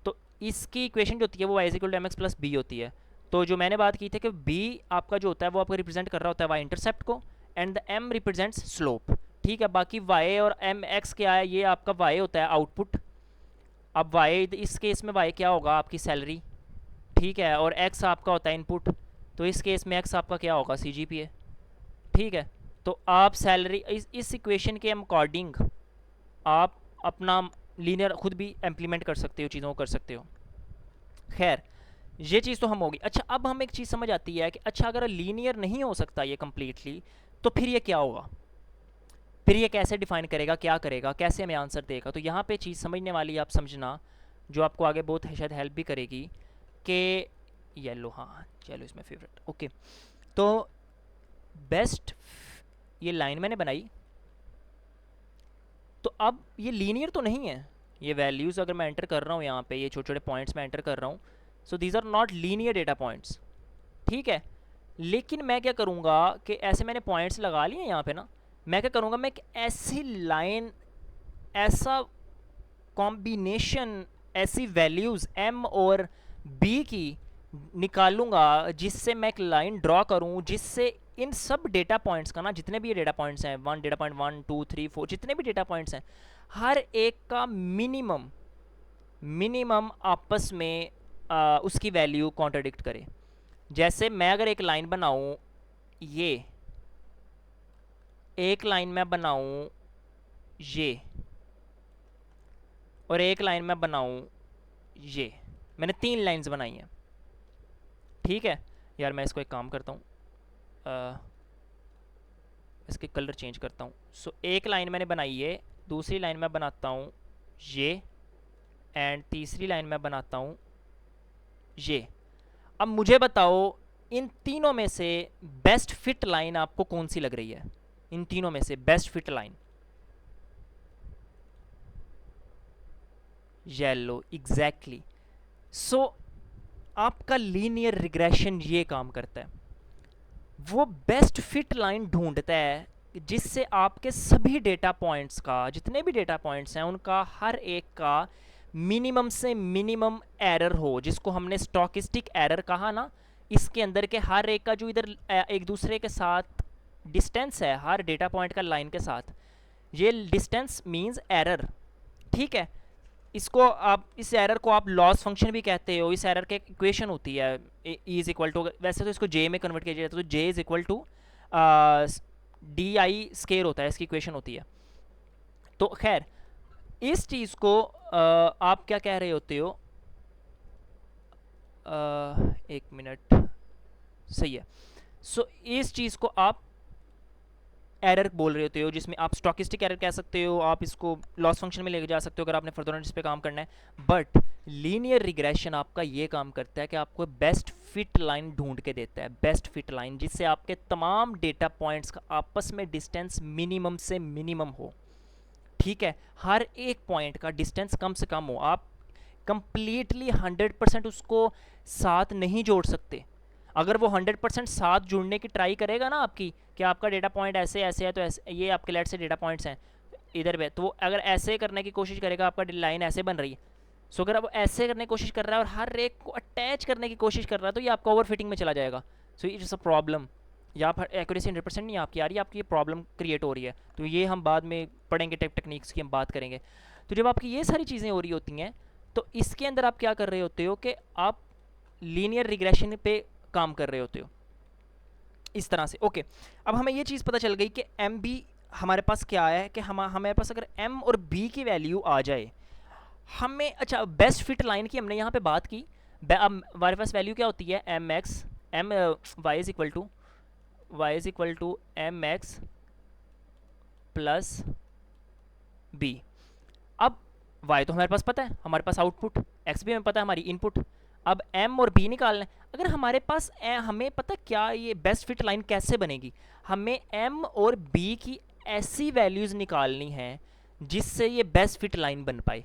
तो इसकी इक्वेशन जो होती है वो y = mx + b होती है। तो जो मैंने बात की थी कि b आपका जो होता है वो आपका रिप्रेजेंट कर रहा होता है y इंटरसेप्ट को, and the m represents slope, ठीक है। बाकी y और mx क्या है, ये आपका y होता है आउटपुट। अब y, इस केस में y क्या होगा, आपकी सैलरी, ठीक है, और x आपका होता है इनपुट, तो इस केस में x आपका क्या होगा, CGPA, ठीक है। तो आप सैलरी इस इक्वेशन के अकॉर्डिंग आप अपना लीनियर खुद भी इम्प्लीमेंट कर सकते हो, चीज़ों को कर सकते हो। खैर ये चीज़ तो हम होगी। अच्छा, अब हम एक चीज़ समझ आती है कि अच्छा अगर लीनियर नहीं हो सकता ये कम्प्लीटली, तो फिर ये क्या होगा, फिर ये कैसे डिफाइन करेगा, क्या करेगा, कैसे हमें आंसर देगा। तो यहाँ पे चीज़ समझने वाली आप समझना, जो आपको आगे बहुत शायद हेल्प भी करेगी कि येलो, हाँ येलो इसमें फेवरेट, ओके। तो बेस्ट, ये लाइन मैंने बनाई, तो अब ये लीनियर तो नहीं है, ये वैल्यूज़ अगर मैं एंटर कर रहा हूँ यहाँ पे, ये छोटे छोटे पॉइंट्स मैं एंटर कर रहा हूँ, so these are not linear data points, ठीक है। लेकिन मैं क्या करूँगा कि ऐसे मैंने पॉइंट्स लगा लिए यहाँ पे ना, मैं क्या करूँगा, मैं एक ऐसी लाइन, ऐसा कॉम्बिनेशन, ऐसी वैल्यूज़ m और b की निकालूंगा जिससे मैं एक लाइन ड्रॉ करूँ, जिससे इन सब डेटा पॉइंट्स का ना, जितने भी ये डेटा पॉइंट्स हैं, डेटा पॉइंट 1 2 3 4, जितने भी डेटा पॉइंट्स हैं, हर एक का मिनिमम आपस में उसकी वैल्यू कॉन्ट्रडिक्ट करे। जैसे मैं अगर एक लाइन बनाऊँ, ये एक लाइन में बनाऊँ ये, और एक लाइन में बनाऊँ ये, मैंने 3 लाइंस बनाई हैं, ठीक है। यार मैं इसको एक काम करता हूँ, इसके कलर चेंज करता हूँ। सो एक लाइन मैंने बनाई है, दूसरी लाइन में बनाता हूँ ये, एंड तीसरी लाइन में बनाता हूँ ये। अब मुझे बताओ इन तीनों में से बेस्ट फिट लाइन आपको कौन सी लग रही है? इन तीनों में से best fit line yellow, exactly. So आपका लीनियर रिग्रेशन ये काम करता है, वो बेस्ट फिट लाइन ढूंढता है जिससे आपके सभी डेटा पॉइंट्स का, जितने भी डेटा पॉइंट्स हैं उनका हर एक का मिनिमम से मिनिमम एरर हो, जिसको हमने स्टॉकिस्टिक एरर कहा ना। इसके अंदर के हर एक का जो इधर एक दूसरे के साथ डिस्टेंस है, हर डेटा पॉइंट का लाइन के साथ, ये डिस्टेंस मींस एरर, ठीक है। इसको आप, इस एरर को आप लॉस फंक्शन भी कहते हो। इस एरर के इक्वेशन होती है ई इज इक्वल टू, वैसे तो इसको जे में कन्वर्ट किया जाता है तो J is equal to D I square होता है, इसकी इक्वेशन होती है। तो खैर इस चीज़ को आप क्या कह रहे होते हो, एक मिनट, सही है। सो इस चीज़ को आप एरर बोल रहे होते हो, जिसमें आप स्टॉकिस्टिक एरर कह सकते हो, आप इसको लॉस फंक्शन में लेके जा सकते हो अगर आपने फर्दर इस पे काम करना है। बट लीनियर रिग्रेशन आपका ये काम करता है कि आपको बेस्ट फिट लाइन ढूंढ के देता है, बेस्ट फिट लाइन जिससे आपके तमाम डेटा पॉइंट्स का आपस में डिस्टेंस मिनिमम से मिनिमम हो, ठीक है। हर एक पॉइंट का डिस्टेंस कम से कम हो। आप कंप्लीटली 100% उसको साथ नहीं जोड़ सकते। अगर वो 100% साथ जुड़ने की ट्राई करेगा ना आपकी, कि आपका डेटा पॉइंट ऐसे ऐसे है तो ऐसे, ये आपके लेट से डेटा पॉइंट्स हैं इधर पे, तो वो अगर ऐसे करने की कोशिश करेगा, आपका लाइन ऐसे बन रही है, सो अगर अब ऐसे करने की कोशिश कर रहा है और हर एक को अटैच करने की कोशिश कर रहा है, तो ये आपका ओवर फिटिंग में चला जाएगा। So it's a problem. या फिर एक्यूरेसी 100% नहीं आपकी आ रही, आपकी ये प्रॉब्लम क्रिएट हो रही है। तो ये हम बाद में पढ़ेंगे, टेक्निक्स की हम बात करेंगे। तो जब आपकी ये सारी चीज़ें हो रही होती हैं, तो इसके अंदर आप क्या कर रहे होते हो कि आप लीनियर रिग्रेशन पे काम कर रहे होते हो इस तरह से। ओके, अब हमें ये चीज़ पता चल गई कि एम बी हमारे पास क्या है, कि हमारे पास अगर एम और बी की वैल्यू आ जाए, हमें, अच्छा बेस्ट फिट लाइन की हमने यहाँ पे बात की। अब हमारे पास वैल्यू क्या होती है, M X, M Y is equal to M X plus B. अब y तो हमारे पास पता है, हमारे पास आउटपुट, x भी हमें पता है हमारी इनपुट। अब m और b निकालना है। अगर हमारे पास हमें पता क्या ये बेस्ट फिट लाइन कैसे बनेगी, हमें m और b की ऐसी वैल्यूज़ निकालनी है जिससे ये बेस्ट फिट लाइन बन पाए,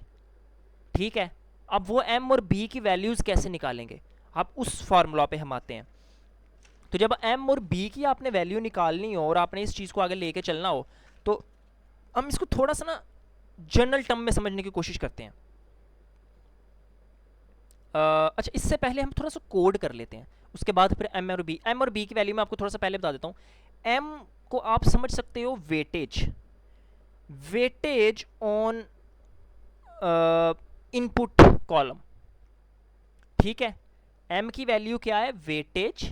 ठीक है। अब वो m और b की वैल्यूज़ कैसे निकालेंगे, आप उस फार्मूला पे हम आते हैं। तो जब m और b की आपने वैल्यू निकालनी हो और आपने इस चीज़ को आगे लेके चलना हो, तो हम इसको थोड़ा सा ना जनरल टर्म में समझने की कोशिश करते हैं। अच्छा, इससे पहले हम थोड़ा सा कोड कर लेते हैं, उसके बाद फिर एम और बी की वैल्यू मैं आपको थोड़ा सा पहले बता देता हूँ। एम को आप समझ सकते हो weightage, weightage on input column, ठीक है। एम की वैल्यू क्या है, weightage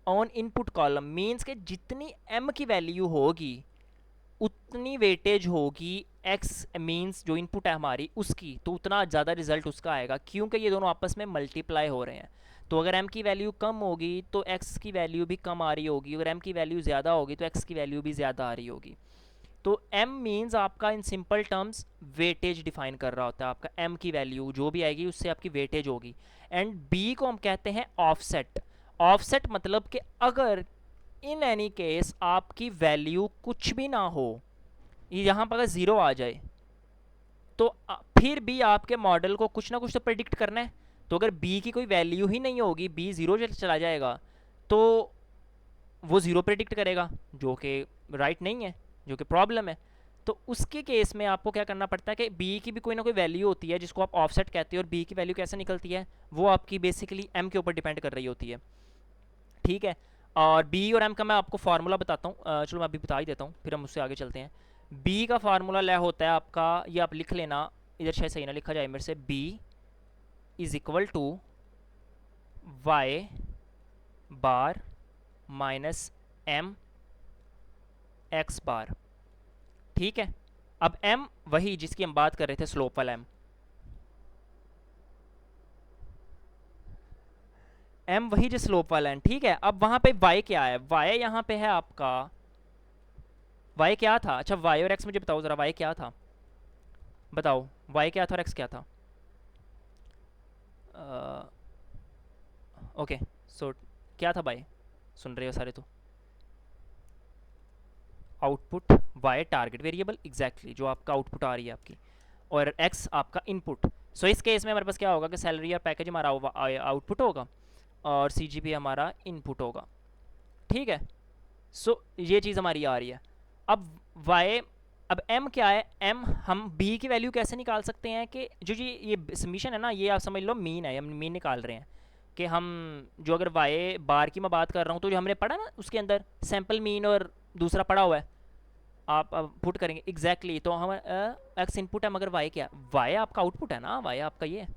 on input column, means के जितनी एम की वैल्यू होगी उतनी वेटेज होगी एक्स मीन्स जो इनपुट है हमारी उसकी, तो उतना ज़्यादा रिजल्ट उसका आएगा, क्योंकि ये दोनों आपस में मल्टीप्लाई हो रहे हैं। तो अगर m की वैल्यू कम होगी तो x की वैल्यू भी कम आ रही होगी, अगर m की वैल्यू ज़्यादा होगी तो x की वैल्यू भी ज़्यादा आ रही होगी। तो m मीन्स आपका in simple terms weightage define कर रहा होता है, आपका m की वैल्यू जो भी आएगी उससे आपकी वेटेज होगी। एंड b को हम कहते हैं ऑफसेट। ऑफसेट मतलब कि अगर इन एनी केस आपकी वैल्यू कुछ भी ना हो, यहाँ पर अगर ज़ीरो आ जाए, तो फिर भी आपके मॉडल को कुछ ना कुछ तो प्रेडिक्ट करना है। तो अगर b की कोई वैल्यू ही नहीं होगी, b ज़ीरो चला जाएगा, तो वो ज़ीरो प्रेडिक्ट करेगा, जो कि राइट नहीं है, जो कि प्रॉब्लम है। तो उसके केस में आपको क्या करना पड़ता है कि b की भी कोई ना कोई वैल्यू होती है जिसको आप ऑफसेट कहते हो, और b की वैल्यू कैसे निकलती है, वो आपकी बेसिकली m के ऊपर डिपेंड कर रही होती है, ठीक है। और b और m का मैं आपको फार्मूला बताता हूँ, चलो मैं अभी बता ही देता हूँ, फिर हम उससे आगे चलते हैं। b का फार्मूला लय होता है आपका, ये आप लिख लेना, इधर शायद सही ना लिखा जाए मेरे से, b is equal to Y bar minus M X bar, ठीक है। अब m वही जिसकी हम बात कर रहे थे, स्लोप वाला m वही जो स्लोप वाला है, ठीक है। अब वहां पे y क्या है, y यहाँ पे है आपका, y क्या था, अच्छा y और x मुझे बताओ जरा, y क्या था, बताओ y क्या था और x क्या था। ओके, सो क्या था भाई, सुन रहे हो सारे तो? Output Y target variable, exactly जो आपका आउटपुट आ रही है आपकी, और एक्स आपका इनपुट। सो इस केस में हमारे पास क्या होगा कि सैलरी और पैकेज हमारा आउटपुट होगा और सी जी पी हमारा इनपुट होगा, ठीक है। सो ये चीज़ हमारी आ रही है। अब वाई, अब एम क्या है, एम हम बी की वैल्यू कैसे निकाल सकते हैं कि जो ये समीशन है ना, ये आप समझ लो मीन है, हम मीन निकाल रहे हैं कि हम जो अगर वाई बार की मैं बात कर रहा हूँ तो जो हमने पढ़ा ना उसके अंदर सैम्पल मीन और दूसरा पढ़ा हुआ है, आप अब पुट करेंगे एग्जैक्टली तो हम एक्स इनपुट है मगर वाई क्या, वाई आपका आउटपुट है ना, वाई आपका ये है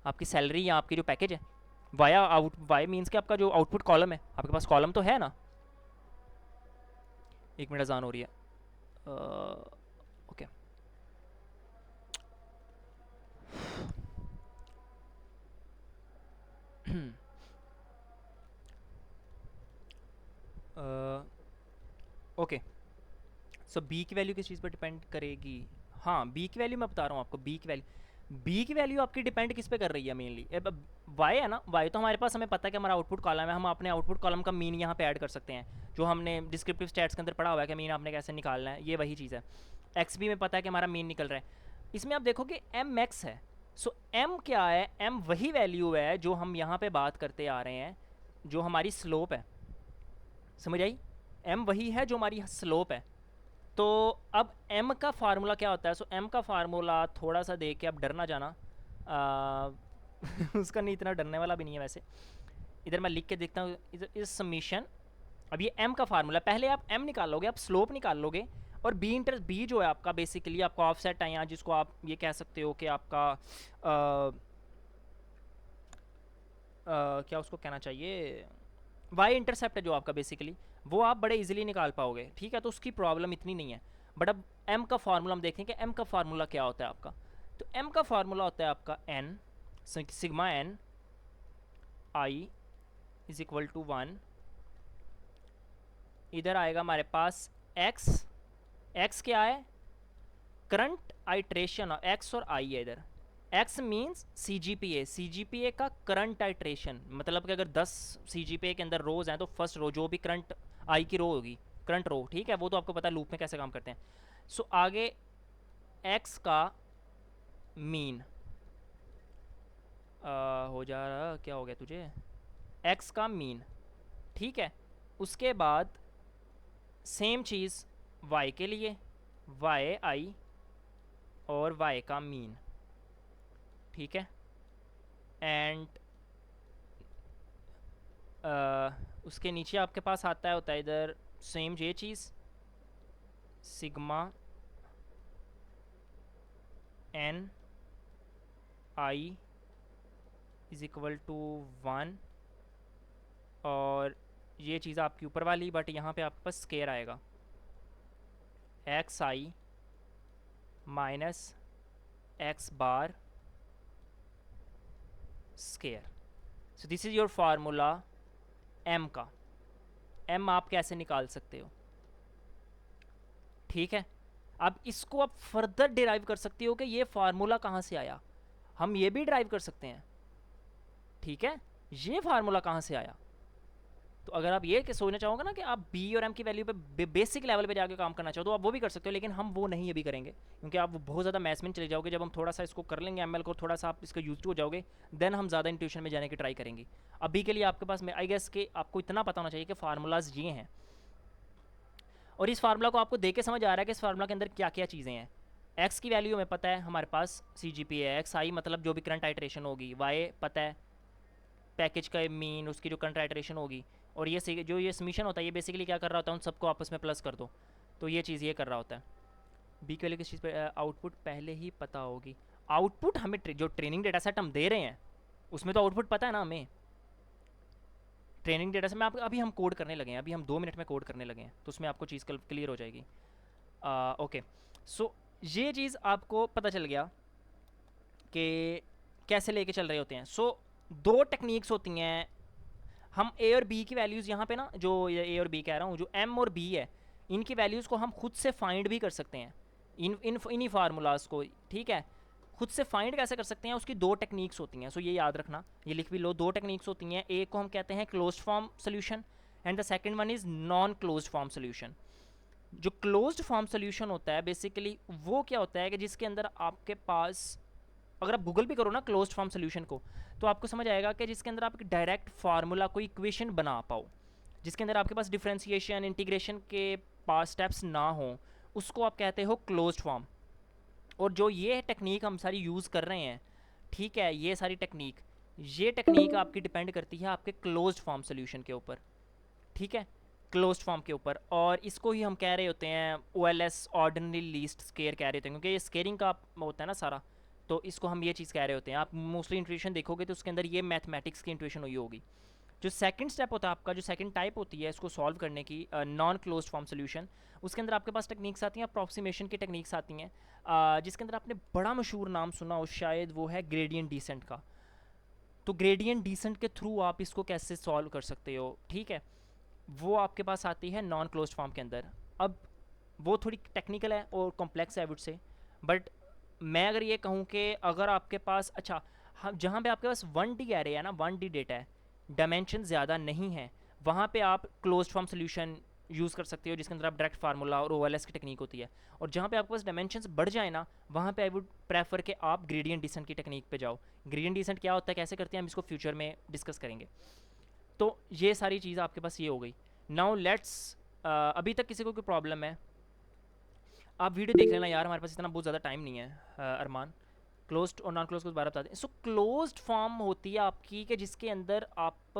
आपकी सैलरी या आपकी जो पैकेज है। वाया आउट, वाई मीन्स कि आपका जो आउटपुट कॉलम है, आपके पास कॉलम तो है ना। एक मिनट अजान हो रही है, ओके। ओके, सो बी की वैल्यू किस चीज़ पर डिपेंड करेगी? हाँ, बी की वैल्यू मैं बता रहा हूँ आपको, बी की वैल्यू आपकी डिपेंड किस पे कर रही है मेनली, अब वाई है ना, वाई तो हमारे पास हमें पता है कि हमारा आउटपुट कॉलम है, हम अपने आउटपुट कॉलम का मीन यहाँ पे ऐड कर सकते हैं, जो हमने डिस्क्रिप्टिव स्टैट्स के अंदर पढ़ा हुआ है कि मीन आपने कैसे निकालना है, ये वही चीज़ है। एक्स भी में पता है कि हमारा मीन निकल रहा है। इसमें आप देखोगे एम एक्स है, सो एम क्या है, एम वही वैल्यू है जो हम यहाँ पे बात करते आ रहे हैं, जो हमारी स्लोप है, समझ आई? एम वही है जो हमारी स्लोप है। तो अब m का फार्मूला क्या होता है? सो m का फार्मूला थोड़ा सा देख के अब डर ना जाना, उसका नहीं इतना डरने वाला भी नहीं है वैसे। इधर मैं लिख के देखता हूँ, इधर इस समीशन, अब ये m का फार्मूला, पहले आप m निकाल लोगे, आप स्लोप निकाल लोगे, और b इंटर b जो है आपका बेसिकली आपका ऑफसेट है यहाँ, जिसको आप ये कह सकते हो कि आपका क्या उसको कहना चाहिए, वाई इंटरसेप्ट है जो आपका बेसिकली, वो आप बड़े इजीली निकाल पाओगे, ठीक है, तो उसकी प्रॉब्लम इतनी नहीं है। बट अब एम का फार्मूला हम देखें कि एम का फार्मूला क्या होता है आपका। तो एम का फार्मूला होता है आपका N, sigma N I is equal to 1, इधर आएगा हमारे पास एक्स, एक्स क्या है, करंट आइट्रेशन, एक्स और आई है इधर। X means C G P A का करंट आइट्रेशन, मतलब कि अगर 10 सी जी पी ए के अंदर रोज हैं तो फर्स्ट रो जो भी करंट आई की रो होगी, करंट रो, ठीक है, वो तो आपको पता है लूप में कैसे काम करते हैं। सो आगे एक्स का मीन हो जा रहा, क्या हो गया तुझे, एक्स का मीन, ठीक है। उसके बाद सेम चीज़ वाई के लिए, वाई आई और वाई का मीन, ठीक है। एंड उसके नीचे आपके पास आता है होता है इधर सेम ये चीज़, sigma N I is equal to 1, और ये चीज़ आपकी ऊपर वाली, बट यहाँ पे आपके पास स्केयर आएगा, X I minus X bar square. So this is your formula M का। एम आप कैसे निकाल सकते हो, ठीक है। अब इसको आप फर्दर डिराइव कर सकते हो कि ये फार्मूला कहाँ से आया, हम ये भी ड्राइव कर सकते हैं, ठीक है, ये फार्मूला कहाँ से आया। तो अगर आप ये सोचना चाहोगे ना कि आप बी और एम की वैल्यू पे बेसिक लेवल पे जाके काम करना चाहो तो आप वो भी कर सकते हो, लेकिन हम वो नहीं अभी करेंगे क्योंकि आप बहुत ज़्यादा मैथ्स में चले जाओगे। जब हम थोड़ा सा इसको कर लेंगे एमएल को, थोड़ा सा आप इसका यूज हो जाओगे, देन हम ज़्यादा इंट्यूशन में जाने की ट्राई करेंगे। अभी के लिए आपके पास आई गेस कि आपको इतना पता होना चाहिए कि फार्मूलाज ये हैं, और इस फार्मूला को आपको देख के समझ आ रहा है कि इस फार्मूला के अंदर क्या क्या चीज़ें हैं। एक्स की वैल्यू हमें पता है, हमारे पास सी जी पी है, एक्स आई मतलब जो भी करंट आइट्रेशन होगी, वाई पता है पैकेज का मीन उसकी जो करंट आइट्रेशन होगी, और ये जो ये समीशन होता है ये बेसिकली क्या कर रहा होता है, उन सबको आपस में प्लस कर दो, तो ये चीज़ ये कर रहा होता है। बी के लिए किस चीज़ पर आउटपुट पहले ही पता होगी, आउटपुट हमें जो ट्रेनिंग डेटा सेट हम दे रहे हैं उसमें तो आउटपुट पता है ना हमें, ट्रेनिंग डेटा से मैं आप अभी हम कोड करने लगे हैं, अभी हम 2 मिनट में कोड करने लगे हैं, तो उसमें आपको चीज़ क्लियर हो जाएगी। ओके, सो ये चीज़ आपको पता चल गया कि कैसे लेके चल रहे होते हैं। सो 2 टेक्निक्स होती हैं, हम ए और बी की वैल्यूज़ यहाँ पे ना, जो ए और बी कह रहा हूँ, जो एम और बी है इनकी वैल्यूज़ को हम खुद से फाइंड भी कर सकते हैं, इन्हीं फार्मूलाज को, ठीक है, खुद से फाइंड कैसे कर सकते हैं, उसकी दो टेक्निक्स होती हैं। सो ये याद रखना, ये लिख भी लो, दो टेक्निक्स होती हैं। एक को हम कहते हैं closed form solution and the second one is non closed form solution. जो क्लोज्ड फॉर्म सोल्यूशन होता है बेसिकली वो क्या होता है कि जिसके अंदर आपके पास, अगर आप गूगल भी करो ना क्लोज्ड फॉर्म सोल्यूशन को, तो आपको समझ आएगा कि जिसके अंदर आप एक डायरेक्ट फार्मूला कोई इक्वेशन बना पाओ, जिसके अंदर आपके पास डिफ्रेंशिएशन इंटीग्रेशन के पास स्टेप्स ना हो, उसको आप कहते हो क्लोज्ड फॉर्म। और जो ये टेक्निक हम सारी यूज़ कर रहे हैं, ठीक है, ये सारी टेक्निक, ये टेक्निक आपकी डिपेंड करती है आपके क्लोज्ड फॉर्म सोल्यूशन के ऊपर, ठीक है, क्लोज्ड फॉर्म के ऊपर। और इसको ही हम कह रहे होते हैं O L S, ordinary least square कह रहे होते हैं, क्योंकि ये स्केयरिंग का होता है ना सारा, तो इसको हम ये चीज़ कह रहे होते हैं। आप मोस्टली इंट्यूशन देखोगे तो उसके अंदर ये मैथमेटिक्स की इंट्यूशन हुई होगी। जो सेकंड स्टेप होता है आपका, जो सेकंड टाइप होती है इसको सॉल्व करने की, नॉन क्लोज्ड फॉर्म सोल्यूशन, उसके अंदर आपके पास टेक्निक्स आती हैं, अप्रॉक्सीमेशन की टेक्निक्स आती हैं, जिसके अंदर आपने बड़ा मशहूर नाम सुना हो शायद, वो है ग्रेडियंट डिसेंट का। तो ग्रेडियंट डिसेंट के थ्रू आप इसको कैसे सॉल्व कर सकते हो, ठीक है, वो आपके पास आती है नॉन क्लोज्ड फॉर्म के अंदर। अब वो थोड़ी टेक्निकल है और कॉम्प्लेक्स है आई वुड से, बट मैं अगर ये कहूँ कि अगर आपके पास, अच्छा, हम जहाँ पे आपके पास 1D एरे है ना, 1D डेटा है, डायमेंशन ज़्यादा नहीं है, वहाँ पे आप क्लोज्ड फॉर्म सोल्यूशन यूज़ कर सकते हो, जिसके अंदर आप डायरेक्ट फार्मूला और OLS की टेक्निक होती है। और जहाँ पे आपके पास डायमेंशंस बढ़ जाए ना, वहाँ पे आई वुड प्रेफर कि आप ग्रेडियंट डिसेंट की टेक्निक पे जाओ। ग्रेडियंट डिसेंट क्या होता है, कैसे करते हैं, हम इसको फ्यूचर में डिस्कस करेंगे। तो ये सारी चीज़ आपके पास ये हो गई। नाउ लेट्स, अभी तक किसी को कोई प्रॉब्लम है आप वीडियो देख लेना यार, हमारे पास इतना बहुत ज़्यादा टाइम नहीं है। अरमान, क्लोज्ड और नॉन क्लोज को दोबारा बता दें। सो क्लोज्ड फॉर्म होती है आपकी कि जिसके अंदर आप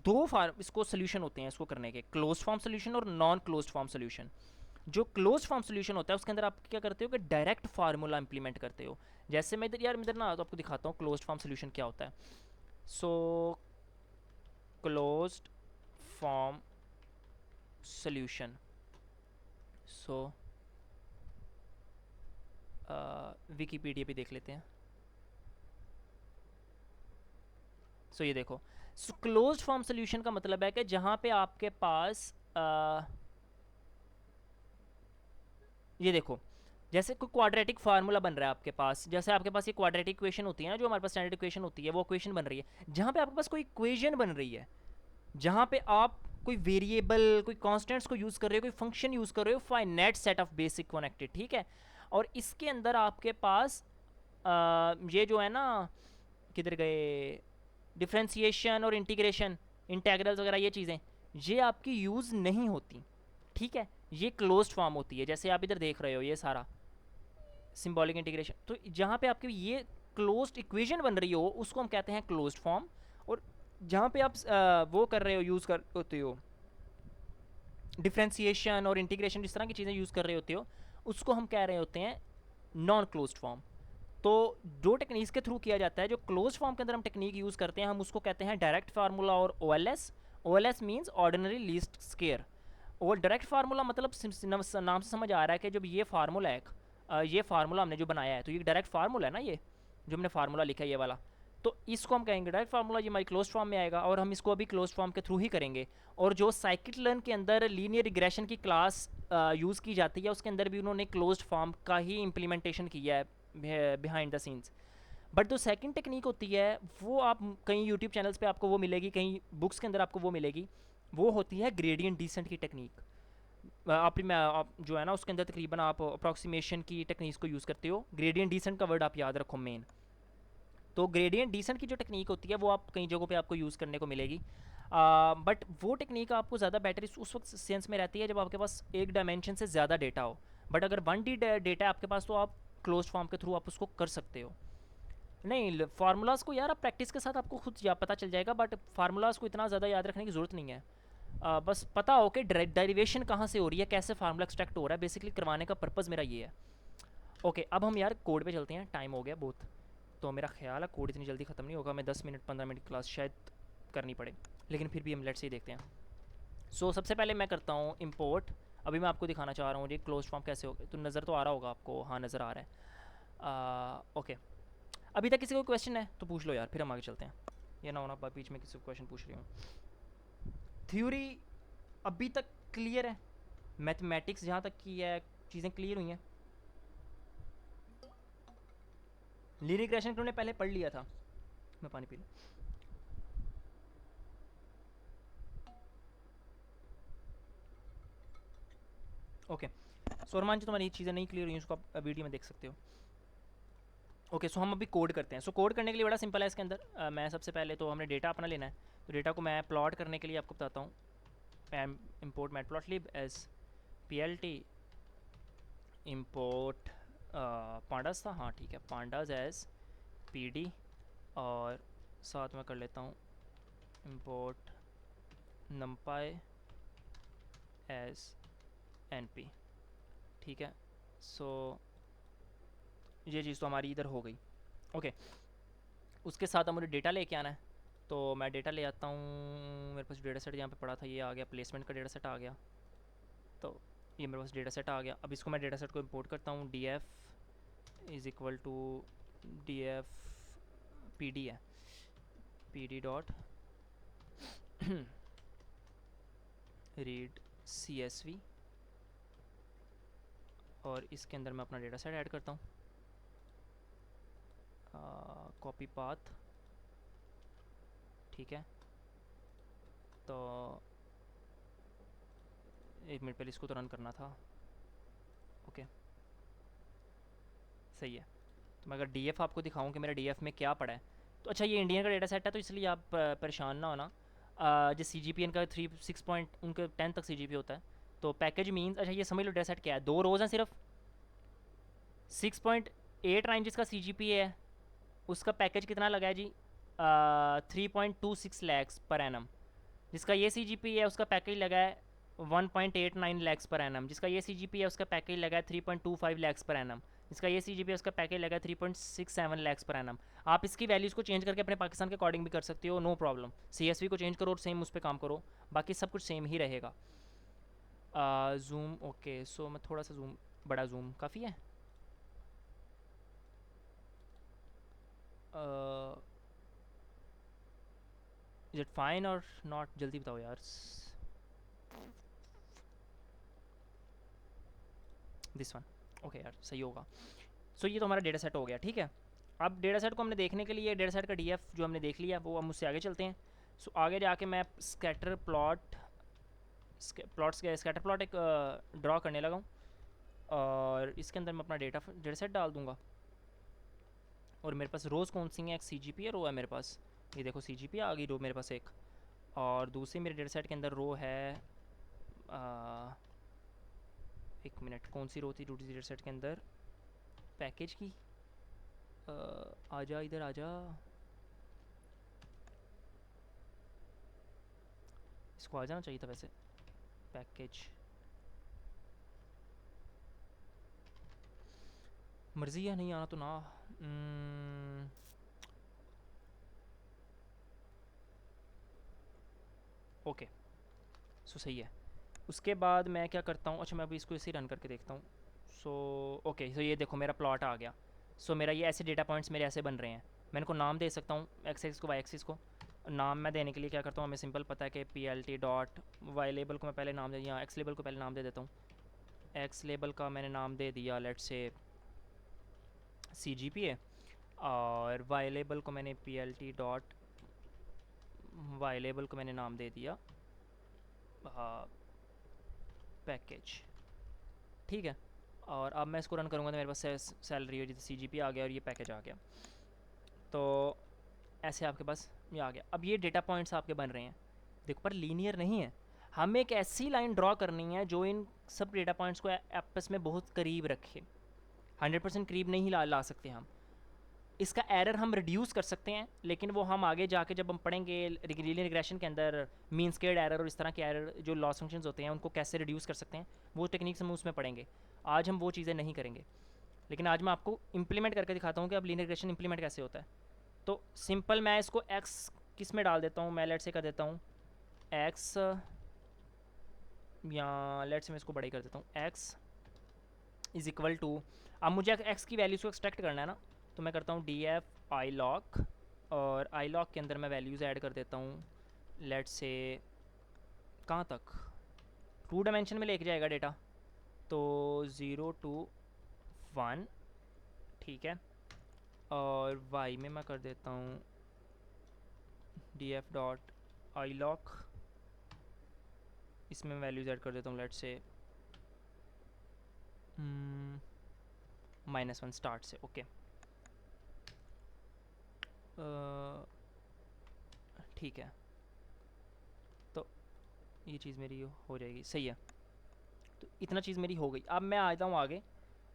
दो फार्म इसको सोल्यूशन होते हैं इसको करने के, क्लोज्ड फॉर्म सोल्यूशन और नॉन क्लोज्ड फॉर्म सोल्यूशन। जो क्लोज्ड फॉर्म सोल्यूशन होता है उसके अंदर आप क्या करते हो कि डायरेक्ट फार्मूला इंप्लीमेंट करते हो। जैसे मैं इधर यार, इधर ना तो आपको दिखाता हूँ क्लोज्ड फॉर्म सोल्यूशन क्या होता है। सो क्लोज्ड फॉर्म सोल्यूशन, सो विकीपीडिया पे देख लेते हैं। सो ये देखो, सो क्लोज्ड फॉर्म सोल्यूशन का मतलब है कि जहाँ पे आपके पास ये देखो, जैसे कोई क्वाड्रेटिक फार्मूला बन रहा है आपके पास, जैसे आपके पास ये क्वाड्रेटिक इक्वेशन होती है ना, जो हमारे पास स्टैंडर्ड इक्वेशन होती है, वो इक्वेशन बन रही है, जहाँ पे आपके पास कोई इक्वेशन बन रही है, जहाँ पे आप कोई वेरिएबल, कोई कॉन्स्टेंट्स को यूज़ कर रहे हो, कोई फंक्शन यूज़ कर रहे हो, finite set of basic connected, ठीक है। और इसके अंदर आपके पास ये जो है ना, किधर गए, डिफ्रेंसिएशन और इंटीग्रेशन, इंटेग्रल्स वगैरह, ये चीज़ें ये आपकी यूज़ नहीं होती, ठीक है। ये क्लोज्ड फॉर्म होती है, जैसे आप इधर देख रहे हो ये सारा सिंबॉलिक इंटीग्रेशन। तो जहाँ पे आपकी ये क्लोज्ड इक्वेशन बन रही हो उसको हम कहते हैं क्लोज्ड फॉर्म। और जहाँ पे आप वो कर रहे हो, यूज़ कर होते हो, डिफ्रेंसिएशन और इंटीग्रेशन, जिस तरह की चीज़ें यूज़ कर रहे होते हो, उसको हम कह रहे होते हैं नॉन क्लोज्ड फॉर्म। तो जो टेक्निक्स के थ्रू किया जाता है, जो क्लोज फॉर्म के अंदर हम टेक्निक यूज़ करते हैं, हम उसको कहते हैं डायरेक्ट फार्मूला और OLS। OLS means ordinary least square. और डायरेक्ट फार्मूला मतलब नाम से समझ आ रहा है कि जब ये फार्मूला है, ये फार्मूला हमने जो बनाया है, तो ये डायरेक्ट फार्मूला है ना, ये जो हमने फार्मूला लिखा है ये वाला, तो इसको हम कहेंगे डायरेक्ट फार्मूला, ये हमारी क्लोज फॉर्म में आएगा और हम इसको अभी क्लोज फॉर्म के थ्रू ही करेंगे। और जो साइकिट लर्न के अंदर लीनियर रिग्रेशन की क्लास यूज़ की जाती है, उसके अंदर भी उन्होंने क्लोज फॉर्म का ही इम्प्लीमेंटेशन किया है बिहाइंड द सीन्स। बट जो सेकंड टेक्निक होती है वो आप कहीं यूट्यूब चैनल्स पे आपको वो मिलेगी, कहीं बुक्स के अंदर आपको वो मिलेगी, वो होती है ग्रेडियंट डिसेंट की टेक्निक। आप जो है ना उसके अंदर तकरीबन आप अप्रॉक्सीमेशन की टेक्निक्स को यूज़ करते हो। ग्रेडियंट डिसेंट का वर्ड आप याद रखो मेन। तो ग्रेडियंट डिसेंट की जो टेक्निक होती है वो आप कई जगहों पे आपको यूज़ करने को मिलेगी, बट वो टेक्निक आपको ज़्यादा बेटर उस वक्त सेंस में रहती है जब आपके पास एक डायमेंशन से ज़्यादा डेटा हो। बट अगर 1D डेटा है आपके पास तो आप क्लोज फॉर्म के थ्रू आप उसको कर सकते हो। नहीं, फार्मूलाज़ को यार आप प्रैक्टिस के साथ आपको खुद पता चल जाएगा, बट फार्मूलाज़ को इतना ज़्यादा याद रखने की ज़रूरत नहीं है। बस पता हो कि डेरिवेशन कहाँ से हो रही है, कैसे फार्मूला एक्सट्रैक्ट हो रहा है, बेसिकली करवाने का पर्पज़ मेरा ये है। ओके, अब हम यार कोड पे चलते हैं, टाइम हो गया बहुत। तो मेरा ख्याल है कोड इतनी जल्दी ख़त्म नहीं होगा, मैं 10 मिनट 15 मिनट क्लास शायद करनी पड़े, लेकिन फिर भी हम लेट्स ही देखते हैं। सो सबसे पहले मैं करता हूँ इम्पोर्ट। अभी मैं आपको दिखाना चाह रहा हूँ ये क्लोज फॉर्म कैसे हो गए, तो नज़र तो आ रहा होगा आपको, हाँ नज़र आ रहा है। ओके, अभी तक किसी को क्वेश्चन है तो पूछ लो यार, फिर हम आगे चलते हैं। ये ना होना बीच में किसी को क्वेश्चन पूछ रही हूँ। थ्योरी अभी तक क्लियर है, मैथमेटिक्स जहाँ तक की है चीज़ें क्लियर हुई हैं। लीनियर रिग्रेशन तुमने पहले पढ़ लिया था। मैं पानी पी लूँ। ओके, सो अरमान जी तुम्हारी ये चीज़ें नहीं क्लियर हुई, उसको आप वीडियो में देख सकते हो। ओके, सो हम अभी कोड करते हैं। सो कोड करने के लिए बड़ा सिंपल है इसके अंदर। मैं सबसे पहले तो हमने डेटा अपना लेना है, तो डेटा को मैं प्लॉट करने के लिए आपको बताता हूँ। Import matplotlib as plt import pandas था, हाँ ठीक है, पांडास एज pd, और साथ में कर लेता हूँ इम्पोर्ट numpy एज np। ठीक है, सो ये चीज़ तो हमारी इधर हो गई। ओके, उसके साथ अब मुझे डेटा लेके आना है, तो मैं डेटा ले आता हूँ। मेरे पास डेटा सेट यहाँ पे पड़ा था, ये आ गया, प्लेसमेंट का डेटा सेट आ गया। तो ये मेरे पास डेटा सेट आ गया। अब इसको मैं डेटा सेट को इंपोर्ट करता हूँ। df is equal to df pd है, pd डॉट रीड csv, और इसके अंदर मैं अपना डेटा सेट ऐड करता हूँ। कॉपी पाथ, ठीक है, तो 1 मिनट पहले इसको तो रन करना था। ओके, सही है। तो मैं अगर df आपको दिखाऊं कि मेरा df में क्या पड़ा है, तो अच्छा ये इंडियन का डेटा सेट है, तो इसलिए आप परेशान ना होना। जो सी जी पी इनका 3 6 पॉइंट उनके 10 तक सी जी पी होता है। तो पैकेज मीन्स, अच्छा ये समझ लो डेटा सेट क्या है, 2 रोज़ हैं सिर्फ। 6.89 जिसका सी जी पी है, उसका पैकेज कितना लगा है जी, 3.26 लैक्स पर एनम। जिसका ये सी जी पी है उसका पैकेज लगा है 1.89 लैक्स पर एनम। जिसका ये सी जी पी है उसका पैकेज लगा है 3.25 लैक्स पर एनम। जिसका ये सी जी पी है उसका पैकेज लगा है 3.67 लैक्स पर एनम। आप इसकी वैल्यूज़ को चेंज करके अपने पाकिस्तान के अकॉर्डिंग भी कर सकते हो, no problem. C S V को चेंज करो और सेम उस पर काम करो, बाकी सब कुछ सेम ही रहेगा। जूम, ओके, सो मैं थोड़ा सा जूम, बड़ा जूम काफ़ी है। इज इट फाइन और नॉट, जल्दी बताओ यार। दिस वन, ओके यार सही होगा। सो ये तो हमारा डेटा सेट हो गया, ठीक है। अब डेटा सेट को हमने देखने के लिए डेटा सेट का डीएफ जो हमने देख लिया, वो हम उससे आगे चलते हैं। सो आगे जाके मैं स्कैटर प्लॉट स्कैटर प्लॉट एक ड्रॉ करने लगा हूँ, और इसके अंदर मैं अपना डेटा सेट डाल दूँगा। और मेरे पास रोज़ कौन सी हैं, एक सी जी पी है, रो है मेरे पास, ये देखो सी जी पी आ गई रो मेरे पास एक। और दूसरी मेरे डेटा सेट के अंदर रो है, एक मिनट, कौन सी रो थी दूसरी डेटा सेट के अंदर, पैकेज की, आजा इधर आजा, इसको आ जाना चाहिए था वैसे, पैकेज, मर्जी है, नहीं आना तो ना। ओके, सो सही है। उसके बाद मैं क्या करता हूँ, अच्छा मैं अभी इसको इसे रन करके देखता हूँ। सो ओके, सो ये देखो मेरा प्लॉट आ गया। सो मेरा ये ऐसे डेटा पॉइंट्स मेरे ऐसे बन रहे हैं। मैं इनको नाम दे सकता हूँ, एक्स एक्स को वाई एक्सिस को। नाम मैं देने के लिए क्या करता हूँ, हमें सिंपल पता है कि P L T dot Y label को मैं पहले नाम दे दिया, एक्स लेबल को पहले नाम दे देता हूँ। एक्स लेबल का मैंने नाम दे दिया let's say C G P ए, और वाई लेबल को मैंने P L T dot Y label को मैंने नाम दे दिया पैकेज, ठीक है। और अब मैं इसको रन करूँगा तो मेरे पास सैलरी हो, जैसे सी जी पी आ गया और ये पैकेज आ गया। तो ऐसे आपके पास ये आ गया। अब ये डेटा पॉइंट्स आपके बन रहे हैं, देखो पर लीनियर नहीं है। हमें एक ऐसी लाइन ड्रॉ करनी है जो इन सब डेटा पॉइंट्स को आपस में बहुत करीब रखे। 100% करीब नहीं ला सकते हम। इसका एरर हम रिड्यूस कर सकते हैं, लेकिन वो हम आगे जाके जब हम पढ़ेंगे लीनियर रिग्रेशन के अंदर मीन स्क्वेयर्ड एरर और इस तरह के एरर जो लॉस फंक्शंस होते हैं उनको कैसे रिड्यूस कर सकते हैं, वो टेक्निक्स हम उसमें पढ़ेंगे। आज हम वो चीज़ें नहीं करेंगे, लेकिन आज मैं आपको इंप्लीमेंट करके दिखाता हूँ कि अब लीनियर रिग्रेशन इंप्लीमेंट कैसे होता है। तो सिंपल मैं इसको एक्स किस में डाल देता हूँ, मैं लेट से कर देता हूँ एक्स, या लेट से मैं इसको बड़ा ही कर देता हूँ, एक्स इज़ इक्वल टू, अब मुझे एक्स की वैल्यूज़ को एक्सट्रैक्ट करना है ना, तो मैं करता हूँ डी एफ आई लॉक, और आई लॉक के अंदर मैं वैल्यूज़ ऐड कर देता हूँ लेट से कहाँ तक, 2 डायमेंशन में लेके जाएगा डेटा, तो 0 to 1, ठीक है। और वाई में मैं कर देता हूँ df डॉट आई लॉक, इसमें मैं वैल्यूज़ ऐड कर देता हूँ, लेट से -1 स्टार्ट से। ओके ठीक है, तो ये चीज़ मेरी हो जाएगी, सही है। तो इतना चीज़ मेरी हो गई। अब मैं आ जाता हूँ आगे,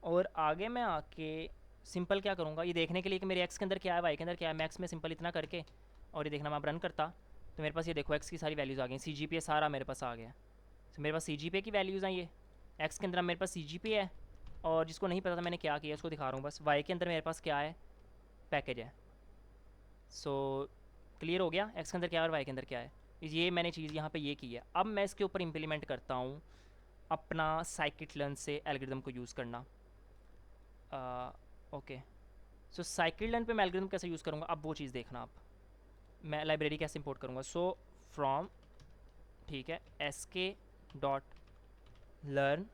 और आगे मैं आके सिंपल क्या करूँगा, ये देखने के लिए कि मेरे एक्स के अंदर क्या है, वाई के अंदर क्या है, मैक्स में सिंपल इतना करके, और ये देखना मैं अब रन करता तो मेरे पास ये देखो एक्स की सारी वैल्यूज़ आ गई, सी जी पी ए सारा मेरे पास आ गया। तो मेरे पास सी जी पी ए की वैल्यूज़ हैं, ये एक्स के अंदर मेरे पास सी जी पी ए है, और जिसको नहीं पता था मैंने क्या किया उसको दिखा रहा हूँ बस। वाई के अंदर मेरे पास क्या है, पैकेज है। सो क्लियर हो गया एक्स के अंदर क्या है और वाई के अंदर क्या है। ये मैंने चीज़ यहाँ पे ये की है। अब मैं इसके ऊपर इम्प्लीमेंट करता हूँ अपना साइकिट लर्न से एल्गोरिदम को यूज़ करना। ओके, सो साइकिट लर्न पे मैं एल्गोरिदम कैसे यूज़ करूँगा, अब वो चीज़ देखना। आप मैं लाइब्रेरी कैसे इंपोर्ट करूँगा, सो फ्रॉम, ठीक है, एस के डॉट लर्न,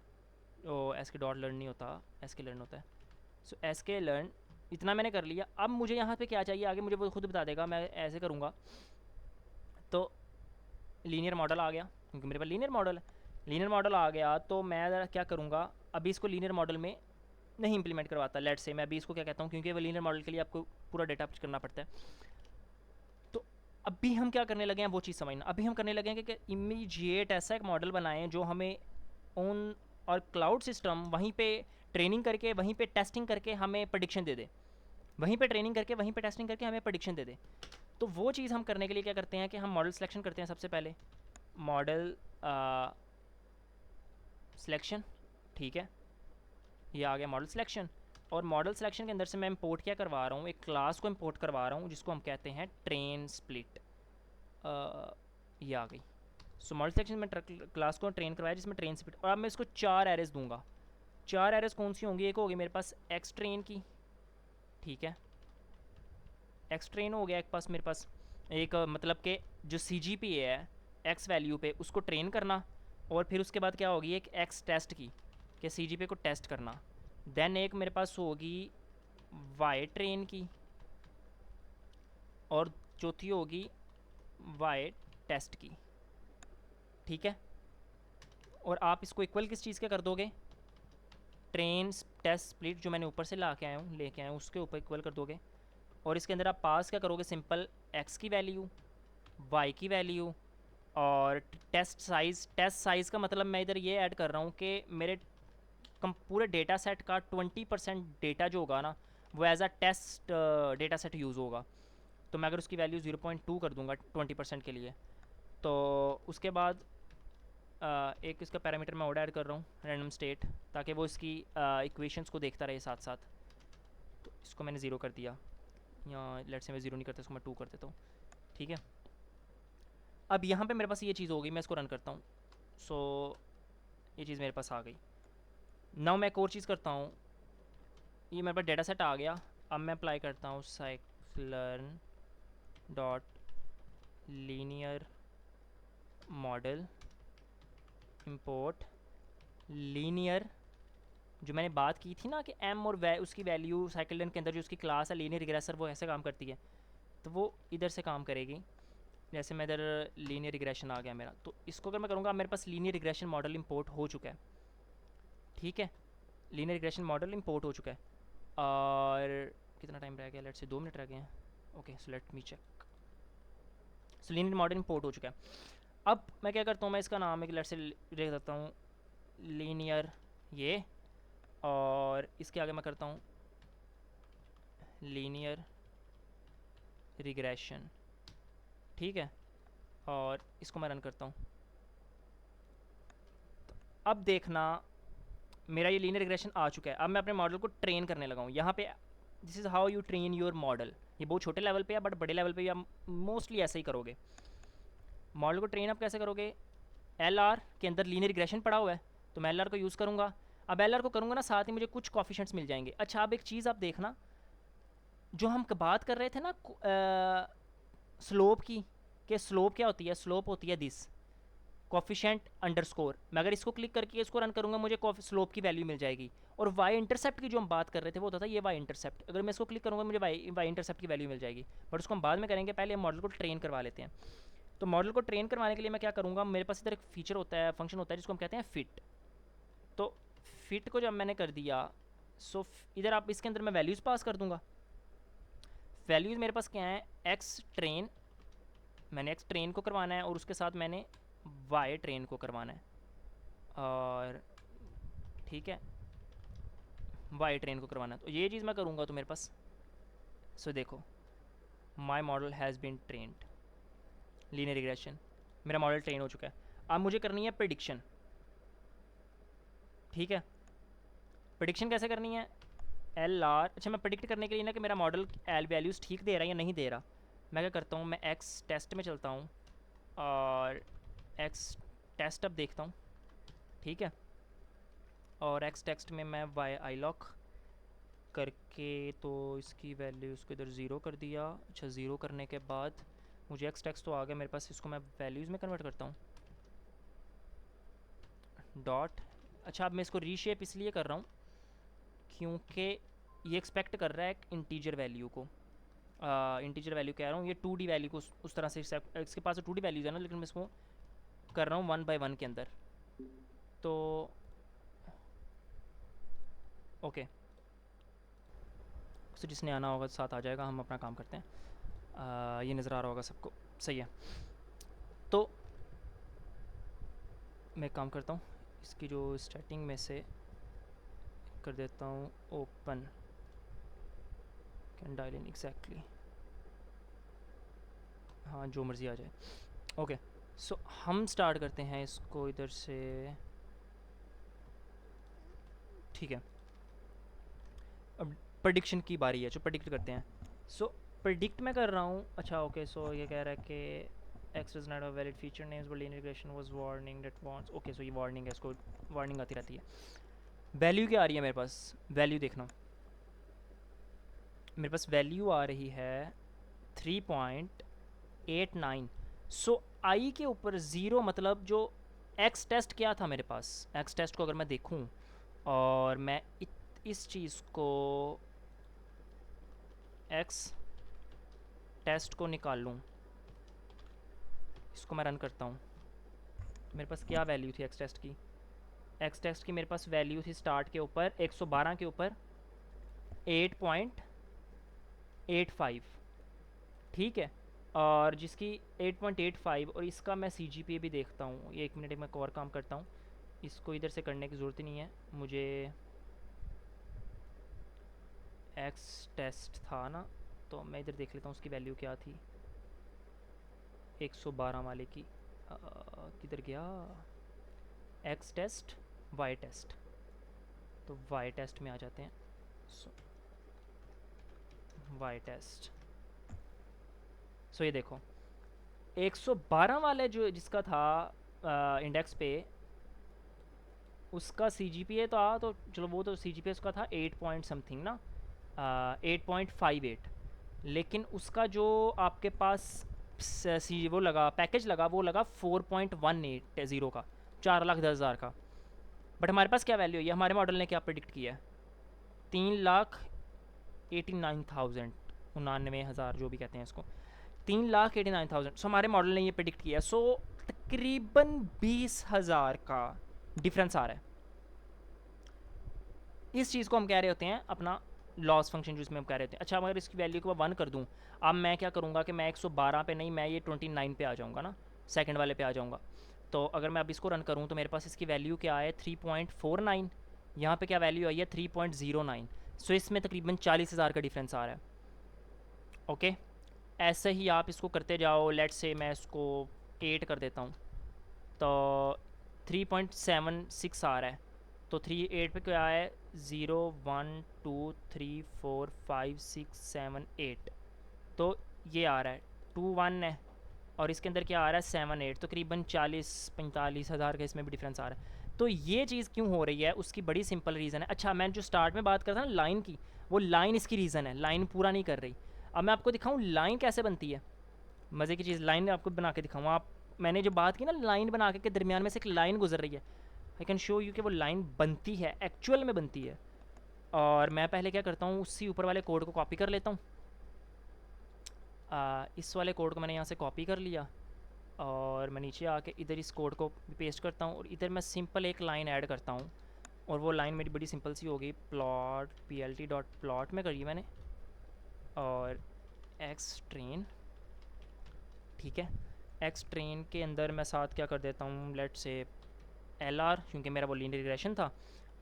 ओ एस के डॉट लर्न नहीं होता, एस के लर्न होता है। सो एस के लर्न, इतना मैंने कर लिया। अब मुझे यहाँ पे क्या चाहिए आगे, मुझे वो खुद बता देगा, मैं ऐसे करूँगा तो लीनियर मॉडल आ गया, क्योंकि मेरे पास लीनियर मॉडल है। लीनियर मॉडल आ गया तो मैं ज़रा क्या करूँगा, अभी इसको लीनियर मॉडल में नहीं इंप्लीमेंट करवाता, लेट से मैं अभी इसको क्या कहता हूँ, क्योंकि वो लीनियर मॉडल के लिए आपको पूरा डेटा पिच करना पड़ता है। तो अभी हम क्या करने लगे हैं वो चीज़ समझना। अभी हम करने लगे हैं कि इमीडिएट ऐसा एक मॉडल बनाएं जो हमें ऑन और क्लाउड सिस्टम वहीं पे ट्रेनिंग करके, वहीं पे टेस्टिंग करके हमें प्रेडिक्शन दे दे, वहीं पे ट्रेनिंग करके वहीं पे टेस्टिंग करके हमें प्रेडिक्शन दे दे। तो वो चीज़ हम करने के लिए क्या करते हैं कि हम मॉडल सिलेक्शन करते हैं। सबसे पहले मॉडल सिलेक्शन, ठीक है, ये आ गया मॉडल सिलेक्शन। और मॉडल सिलेक्शन के अंदर से मैं इंपोर्ट क्या करवा रहा हूँ, एक क्लास को इंपोर्ट करवा रहा हूँ जिसको हम कहते हैं ट्रेन स्प्लिट। ये आ गई। सो मॉडल सिलेक्शन में क्लास को ट्रेन करवाया जिसमें ट्रेन स्प्लिट, और अब मैं इसको 4 एरेज दूंगा। 4 एरेज कौन सी होंगी, एक होगी मेरे पास एक्स ट्रेन की, ठीक है, एक्स ट्रेन हो गया एक पास मेरे पास, एक मतलब कि जो सी जी पी है एक्स वैल्यू पे उसको ट्रेन करना, और फिर उसके बाद क्या होगी एक एक्स टेस्ट की, कि सी जी पी को टेस्ट करना। देन एक मेरे पास होगी वाई ट्रेन की, और चौथी होगी वाई टेस्ट की, ठीक है। और आप इसको इक्वल किस चीज़ के कर दोगे, ट्रेन टेस्ट स्प्लिट जो मैंने ऊपर से ला के आया हूँ, लेके आया हूँ, उसके ऊपर इक्वल कर दोगे। और इसके अंदर आप पास क्या करोगे, सिंपल एक्स की वैल्यू, वाई की वैल्यू, और टेस्ट साइज़। टेस्ट साइज़ का मतलब मैं इधर ये ऐड कर रहा हूँ कि मेरे पूरे डेटा सेट का 20% डेटा जो होगा ना वो as a test data set use होगा। तो मैं अगर उसकी वैल्यू 0.2 कर दूंगा 20% के लिए, तो उसके बाद एक इसका पैरामीटर मैं और ऐड कर रहा हूँ रैंडम स्टेट, ताकि वो इसकी इक्वेशंस को देखता रहे साथ साथ। तो इसको मैंने 0 कर दिया, या लेट से मैं 0 नहीं करता, इसको मैं 2 कर देता हूँ, ठीक है। अब यहाँ पे मेरे पास ये चीज़ हो गई, मैं इसको रन करता हूँ। सो ये चीज़ मेरे पास आ गई। नाउ मैं एक और चीज़ करता हूँ, ये मेरे पास डेटा सेट आ गया। अब मैं अप्लाई करता हूँ sklearn dot linear model import linear, जो मैंने बात की थी ना कि एम और उसकी वैल्यू साइक्लर्न के अंदर जो उसकी क्लास है लीनियर रिग्रेसर, वो ऐसे काम करती है, तो वो इधर से काम करेगी। जैसे मैं इधर लीनियर रिग्रेशन आ गया मेरा, तो इसको अगर मैं करूँगा, मेरे पास लीनियर रिग्रेशन मॉडल इंपोर्ट हो चुका है, ठीक है, लीनियर रिग्रेशन मॉडल इंपोर्ट हो चुका है। और कितना टाइम रह गया, लेट से 2 मिनट रह गए हैं। Okay, so let me check. So linear model import हो चुका है। अब मैं क्या करता हूँ, मैं इसका नाम एक लेट से लिख देता हूँ लीनियर ये, और इसके आगे मैं करता हूँ लीनियर रिग्रेशन, ठीक है, और इसको मैं रन करता हूँ। तो अब देखना मेरा ये लीनियर रिग्रेशन आ चुका है। अब मैं अपने मॉडल को ट्रेन करने लगा हूँ। यहाँ पे this is how you train your model. ये बहुत छोटे लेवल पे है, बट बड़े लेवल पे भी आप मोस्टली ऐसे ही करोगे। मॉडल को ट्रेन आप कैसे करोगे, एल आर के अंदर लीनियर रिग्रेशन पड़ा हुआ है, तो मैं एल आर को यूज़ करूँगा। अब एल आर को करूँगा ना, साथ ही मुझे कुछ कॉफिशेंट्स मिल जाएंगे। अच्छा, अब एक चीज़ आप देखना, जो हम बात कर रहे थे ना स्लोप की, कि स्लोप क्या होती है, स्लोप होती है दिस, कोफिशेंट अंडरस्कोर, मैं अगर इसको क्लिक करके इसको रन करूँगा मुझे स्लोप की वैल्यू मिल जाएगी। और वाई इंटरसेप्ट की जो हम बात कर रहे थे वो होता था ये वाई इंटरसेप्ट, अगर मैं इसको क्लिक करूँगा मुझे वाई इंटरसेप्ट की वैल्यू मिल जाएगी, बट उसको हम बाद में करेंगे, पहले हम मॉडल को ट्रेन करवा लेते हैं। तो मॉडल को ट्रेन करवाने के लिए मैं क्या करूँगा, मेरे पास इधर एक फीचर होता है, फंक्शन होता है जिसको हम कहते हैं फिट। तो फिट को जब मैंने कर दिया, सो इधर आप इसके अंदर मैं वैल्यूज़ पास कर दूँगा। वैल्यूज़ मेरे पास क्या है, एक्स ट्रेन, मैंने एक्स ट्रेन को करवाना है और उसके साथ मैंने वाई ट्रेन को करवाना है, और ठीक है वाई ट्रेन को करवाना है। तो ये चीज़ मैं करूँगा तो मेरे पास सो देखो my model has been trained, linear regression, मेरा मॉडल ट्रेन हो चुका है। अब मुझे करनी है प्रेडिक्शन, ठीक है। प्रेडिक्शन कैसे करनी है, एल आर, अच्छा मैं प्रेडिक्ट करने के लिए ना कि मेरा मॉडल एल वैल्यूज़ ठीक दे रहा है या नहीं दे रहा, मैं क्या करता हूँ, मैं एक्स टेस्ट में चलता हूँ और एक्स टेस्ट अब देखता हूँ, ठीक है। और एक्स टेक्स्ट में मैं वाई आई लॉक करके तो इसकी वैल्यू उसको इधर ज़ीरो कर दिया। अच्छा ज़ीरो करने के बाद मुझे एक्स टेक्स्ट तो आ गया मेरे पास, इसको मैं वैल्यूज़ में कन्वर्ट करता हूँ, डॉट। अच्छा अब मैं इसको रीशेप इसलिए कर रहा हूँ क्योंकि ये एक्सपेक्ट कर रहा है एक इंटीजर वैल्यू को, इंटीजर वैल्यू कह रहा हूँ, ये 2D वैल्यू को उस तरह से, इसके पास 2D वैल्यूज़ है ना, लेकिन मैं इसको कर रहा हूँ 1 by 1 के अंदर। तो ओके, सो जिसने आना होगा साथ आ जाएगा, हम अपना काम करते हैं। ये नज़र आ रहा होगा सबको, सही है। तो मैं काम करता हूँ, इसकी जो स्टार्टिंग में से कर देता हूँ open, can dial in exactly, हाँ जो मर्ज़ी आ जाए। ओके सो हम स्टार्ट करते हैं इसको इधर से, ठीक है। अब प्रेडिक्शन की बारी है, जो प्रेडिक्ट करते हैं। सो प्रेडिक्ट मैं कर रहा हूँ, अच्छा ओके। सो ये कह रहा है कि X does not have valid feature names but linear regression was warning that wants, okay. So ये वार्निंग है, इसको वार्निंग आती रहती है। वैल्यू क्या आ रही है मेरे पास, वैल्यू देखना, मेरे पास वैल्यू आ रही है 3.89। सो आई के ऊपर ज़ीरो, मतलब जो एक्स टेस्ट क्या था मेरे पास, एक्स टेस्ट को अगर मैं देखूं और मैं इस चीज़ को एक्स टेस्ट को निकाल लूँ, इसको मैं रन करता हूँ, मेरे पास क्या वैल्यू थी एक्स टेस्ट की, एक्स टेस्ट की मेरे पास वैल्यू थी स्टार्ट के ऊपर 112 के ऊपर 8.85, ठीक है। और जिसकी 8.85, और इसका मैं CGPA भी देखता हूँ, ये 1 मिनट में एक और काम करता हूँ, इसको इधर से करने की ज़रूरत ही नहीं है मुझे, एक्स टेस्ट था ना, तो मैं इधर देख लेता हूँ उसकी वैल्यू क्या थी 112 वाले की, किधर गया, एक्स टेस्ट वाई टेस्ट, तो वाई टेस्ट में आ जाते हैं। सो वाई टेस्ट, सो ये देखो 112 वाले जो जिसका था इंडेक्स पे, उसका CGPA तो आ, तो चलो वो तो CGPA उसका था 8 पॉइंट समथिंग ना, 8.58, लेकिन उसका जो आपके पास वो लगा पैकेज लगा, वो लगा 4.18 का, 4,10,000 का। बट हमारे पास क्या वैल्यू है, हमारे मॉडल ने क्या प्रिडिक्ट किया है, 3,89,000, 99,000 जो भी कहते हैं इसको, 3,89,000। सो हमारे मॉडल ने ये प्रिडिक्ट किया, सो तकरीबन 20,000 का डिफरेंस आ रहा है। इस चीज़ को हम कह रहे होते हैं अपना लॉस फंक्शन, जिसमें हम कह रहे होते हैं। अच्छा अगर इसकी वैल्यू को मैं 1 कर दूं, अब मैं क्या करूंगा कि मैं 112 पे नहीं, मैं ये 29 पे आ जाऊंगा ना, सेकंड वाले पे आ जाऊंगा। तो अगर मैं अब इसको रन करूं तो मेरे पास इसकी वैल्यू क्या है 3.49, यहाँ पे क्या वैल्यू आई है 3.09। सो इसमें तकरीबन 40,000 का डिफरेंस आ रहा है। ओके, ऐसे ही आप इसको करते जाओ, लेट से मैं इसको 8 कर देता हूँ, तो 3.76 आ रहा है। तो 8 पे क्या है, 0 1 2 3 4 5 6 7 8, तो ये आ रहा है 2 1 है, और इसके अंदर क्या आ रहा है 7 8, तो तकरीबन 40-45,000 का इसमें भी डिफरेंस आ रहा है। तो ये चीज़ क्यों हो रही है, उसकी बड़ी सिंपल रीज़न है। अच्छा मैं जो स्टार्ट में बात करता था ना लाइन की, वो लाइन इसकी रीज़न है, लाइन पूरा नहीं कर रही। अब मैं आपको दिखाऊँ लाइन कैसे बनती है, मज़े की चीज़, लाइन आपको बना के दिखाऊँ। आप मैंने जो बात की ना लाइन बना के दरमियान में से एक लाइन गुजर रही है, आई कैन शो यू कि वो लाइन बनती है, एक्चुअल में बनती है। और मैं पहले क्या करता हूँ, उसी ऊपर वाले कोड को कॉपी कर लेता हूँ। इस वाले कोड को मैंने यहाँ से कॉपी कर लिया और मैं नीचे आके इधर इस कोड को पेस्ट करता हूँ और इधर मैं सिंपल एक लाइन ऐड करता हूँ। और वो लाइन मेरी बड़ी सिंपल सी होगी, प्लॉट plt डॉट प्लॉट में करी मैंने, और एक्स ट्रेन, ठीक है। एक्स ट्रेन के अंदर मैं साथ क्या कर देता हूँ, लेट से एल आर, क्योंकि मेरा वो लीनियर रिग्रेशन था।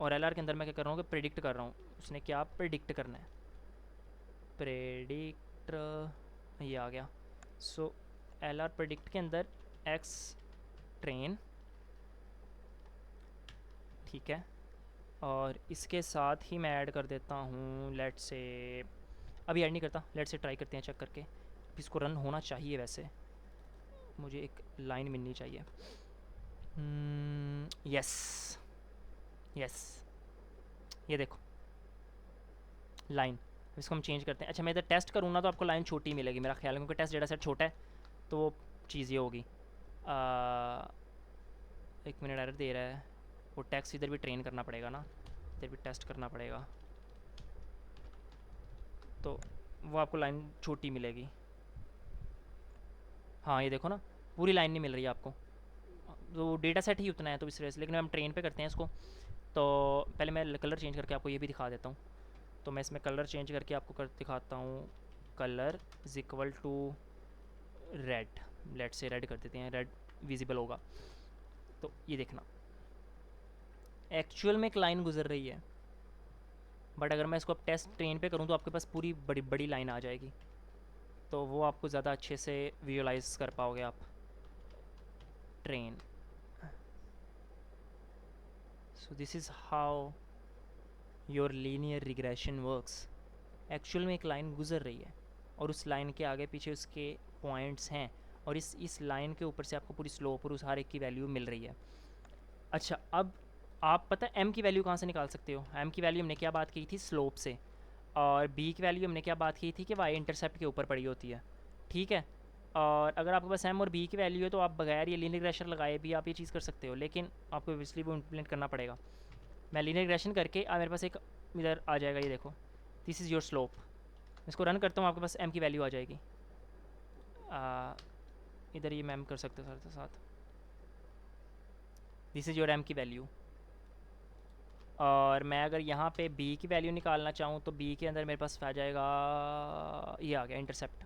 और एल आर के अंदर मैं क्या कर रहा हूँ कि प्रिडिक्ट कर रहा हूँ, उसने क्या प्रिडिक्ट करना है, प्रेडिक्ट, ये आ गया। सो एल आर प्रिडिक्ट के अंदर एक्स ट्रेन, ठीक है। और इसके साथ ही मैं ऐड कर देता हूँ, लेट से, अभी ऐड नहीं करता, लेट से ट्राई करते हैं चेक करके। इसको रन होना चाहिए, वैसे मुझे एक लाइन मिलनी चाहिए। यस यस, ये देखो लाइन। इसको हम चेंज करते हैं। अच्छा मैं इधर टेस्ट करूँ ना तो आपको लाइन छोटी मिलेगी मेरा ख्याल है, क्योंकि टेस्ट डेटा सेट छोटा है तो वो चीज़ ये होगी। एक मिनट, एरर दे रहा है। वो टेक्स्ट इधर भी ट्रेन करना पड़ेगा ना, इधर भी टेस्ट करना पड़ेगा, तो वो आपको लाइन छोटी मिलेगी। हाँ ये देखो ना, पूरी लाइन नहीं मिल रही है आपको, तो डेटा सेट ही उतना है तो इस वजह से। लेकिन हम ट्रेन पे करते हैं इसको, तो पहले मैं कलर चेंज करके आपको ये भी दिखा देता हूँ। तो मैं इसमें कलर चेंज करके आपको कर दिखाता हूँ। Colour is equal to red, let say red कर देते हैं, रेड विजिबल होगा। तो ये देखना एक्चुअल में एक लाइन गुजर रही है, बट अगर मैं इसको अब टेस्ट ट्रेन पे करूँ तो आपके पास पूरी बड़ी बड़ी लाइन आ जाएगी, तो वो आपको ज़्यादा अच्छे से विजुअलाइज कर पाओगे आप। Train, so this is how your linear regression works. Actual में एक लाइन गुजर रही है और उस लाइन के आगे पीछे उसके पॉइंट्स हैं, और इस लाइन के ऊपर से आपको पूरी स्लोप और उस हर एक की वैल्यू मिल रही है। अच्छा अब आप पता है एम की वैल्यू कहाँ से निकाल सकते हो। एम की वैल्यू हमने क्या बात की थी, स्लोप से। और बी की वैल्यू हमने क्या बात की थी कि वाई इंटरसेप्ट के ऊपर पड़ी होती है, ठीक है। और अगर आपके पास एम और बी की वैल्यू है तो आप बगैर ये लीनियर रिग्रेशन लगाए भी आप ये चीज़ कर सकते हो, लेकिन आपको ऑब्वियसली वो इम्प्लीमेंट करना पड़ेगा। मैं लीनियर रिग्रेशन करके मेरे पास एक इधर आ जाएगा, ये देखो, दिस इज़ योर स्लोप। इसको रन करता हूँ, आपके पास एम की वैल्यू आ जाएगी। इधर ये मैम कर सकते हो साथ साथ, दिस इज़ योर एम की वैल्यू। और मैं अगर यहाँ पे बी की वैल्यू निकालना चाहूँ तो बी के अंदर मेरे पास आ जाएगा, ये आ गया इंटरसेप्ट।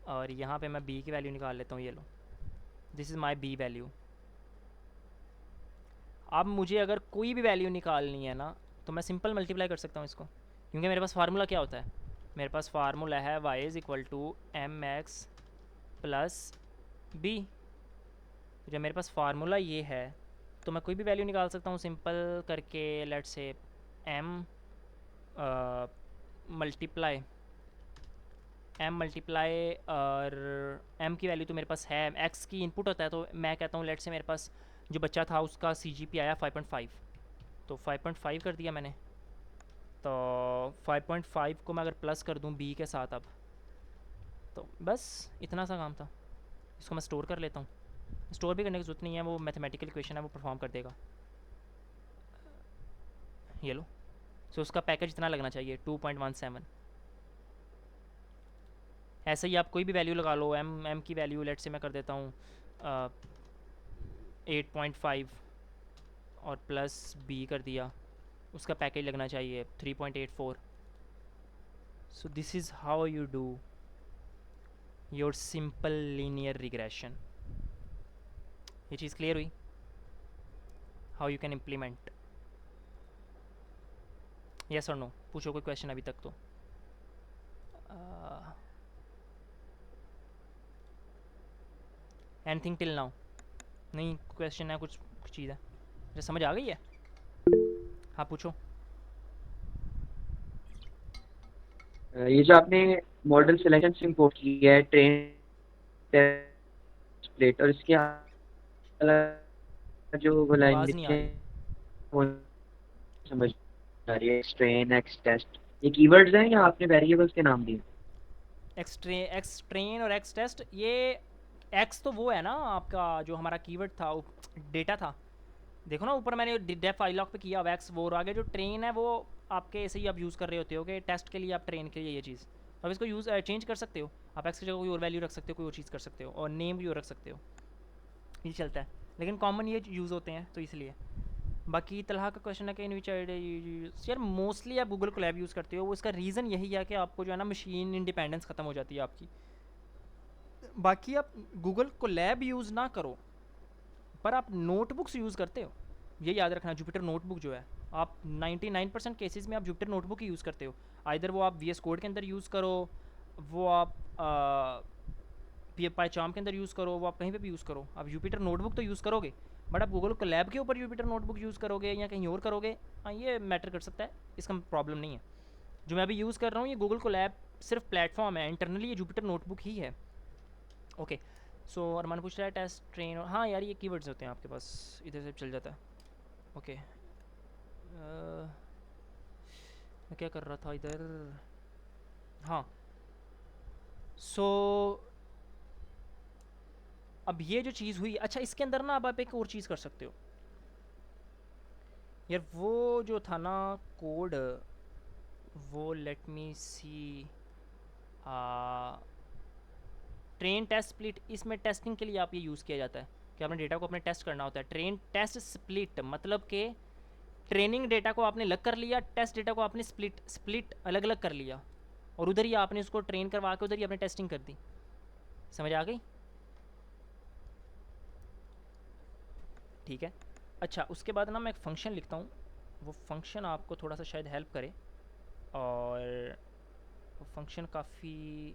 और यहाँ पे मैं बी की वैल्यू निकाल लेता हूँ, ये लो, this is my B value. अब मुझे अगर कोई भी वैल्यू निकालनी है ना तो मैं सिंपल मल्टीप्लाई कर सकता हूँ इसको, क्योंकि मेरे पास फार्मूला क्या होता है, मेरे पास फार्मूला है Y is equal to M X plus B. जब मेरे पास फार्मूला ये है तो मैं कोई भी वैल्यू निकाल सकता हूँ सिंपल करके, लेट से एम मल्टीप्लाई, एम मल्टीप्लाई, और एम की वैल्यू तो मेरे पास है, एक्स की इनपुट होता है, तो मैं कहता हूँ लेट से मेरे पास जो बच्चा था उसका CGP आया 5.5, तो 5.5 कर दिया मैंने। तो 5.5 को मैं अगर प्लस कर दूँ बी के साथ अब, तो बस इतना सा काम था। इसको मैं स्टोर कर लेता हूँ, स्टोर भी करने की ज़रूरत नहीं है, वो मैथमेटिकल इक्वेशन है, वो परफॉर्म कर देगा। ये लो, सो उसका पैकेज इतना लगना चाहिए 2.17। ऐसे ही आप कोई भी वैल्यू लगा लो, एम की वैल्यू लेट से मैं कर देता हूँ 8.5 और प्लस बी कर दिया, उसका पैकेज लगना चाहिए 3.84। सो this is how you do your simple linear regression. ये चीज़ क्लियर हुई, how you can implement. Yes और नो, पूछो कोई क्वेश्चन अभी तक तो। एनीथिंग टिल नाउ, नहीं क्वेश्चन है, कुछ चीज़ है जो समझ आ गई है। हाँ पूछो। ये जो आपने मॉडल सिलेक्शन से इंपोर्ट किया है ट्रेन टेस्ट प्लेट, और इसके अलावा जो वो लाइन आवाज़ नहीं लिखी आ है रही। वो समझ आ रही है, ट्रेन एक्स टेस्ट, ये कीवर्ड्स हैं या आपने वेरिएबल्स के नाम दिए? एक्स ट्रेन और एक्स टेस्ट, ये एक्स तो वो है ना आपका जो हमारा कीवर्ड था, डेटा था, देखो ना ऊपर मैंने डेफ फाइल लॉक पे किया हुआ एक्स, वो और आगे जो ट्रेन है वो आपके ऐसे ही आप यूज़ कर रहे होते हो कि टेस्ट के लिए, आप ट्रेन के लिए ये चीज़, अब इसको यूज़ चेंज कर सकते हो, आप एक्स की जगह कोई और वैल्यू रख सकते हो, कोई और चीज़ कर सकते हो, और नेम भी और रख सकते हो, ये चलता है, लेकिन कॉमन ये यूज़ होते हैं तो इसलिए। बाकी तलहा का क्वेश्चन है कि इन विच यार मोस्टली आप गूगल कोलैब यूज़ करते हो, वो इसका रीज़न यही है कि आपको जो है ना मशीन इंडिपेंडेंस ख़त्म हो जाती है आपकी। बाकी आप गूगल कोलैब यूज़ ना करो, पर आप नोटबुक्स यूज़ करते हो, ये याद रखना। जुपिटर नोटबुक जो है, आप 99% केसेस में आप जुपिटर नोटबुक ही यूज़ करते हो, आइधर वो आप वी एस कोड के अंदर यूज़ करो, वो आप पाईचार्म के अंदर यूज़ करो, वो आप कहीं पे भी यूज़ करो, आप जुपिटर नोटबुक तो यूज़ करोगे, बट आप गूगल कोलैब के ऊपर जुपिटर नोटबुक यूज़ करोगे या कहीं और करोगे, हाँ ये मैटर कर सकता है, इसका प्रॉब्लम नहीं है। जो मैं अभी यूज़ कर रहा हूँ ये गूगल कोलैब सिर्फ प्लेटफॉर्म है, इंटरनली ये जुपिटर नोटबुक ही है। ओके, सो अरमान पूछ रहा है टेस्ट ट्रेन, और हाँ यार ये कीवर्ड्स होते हैं आपके पास, इधर से चल जाता है। ओके, मैं क्या कर रहा था इधर, हाँ सो अब ये जो चीज़ हुई, अच्छा इसके अंदर ना अब आप एक और चीज़ कर सकते हो यार, वो जो था ना कोड, वो लेट मी सी, ट्रेन टेस्ट स्प्लिट, इसमें टेस्टिंग के लिए आप ये यूज़ किया जाता है कि आपने डेटा को अपने टेस्ट करना होता है। ट्रेन टेस्ट स्प्लिट मतलब कि ट्रेनिंग डेटा को आपने अलग कर लिया, टेस्ट डेटा को आपने स्प्लिट अलग अलग कर लिया, और उधर ही आपने उसको ट्रेन करवा के उधर ही आपने टेस्टिंग कर दी। समझ आ गई? ठीक है। अच्छा उसके बाद ना मैं एक फ़ंक्शन लिखता हूँ, वो फंक्शन आपको थोड़ा सा शायद हेल्प करे, और वो फंक्शन काफ़ी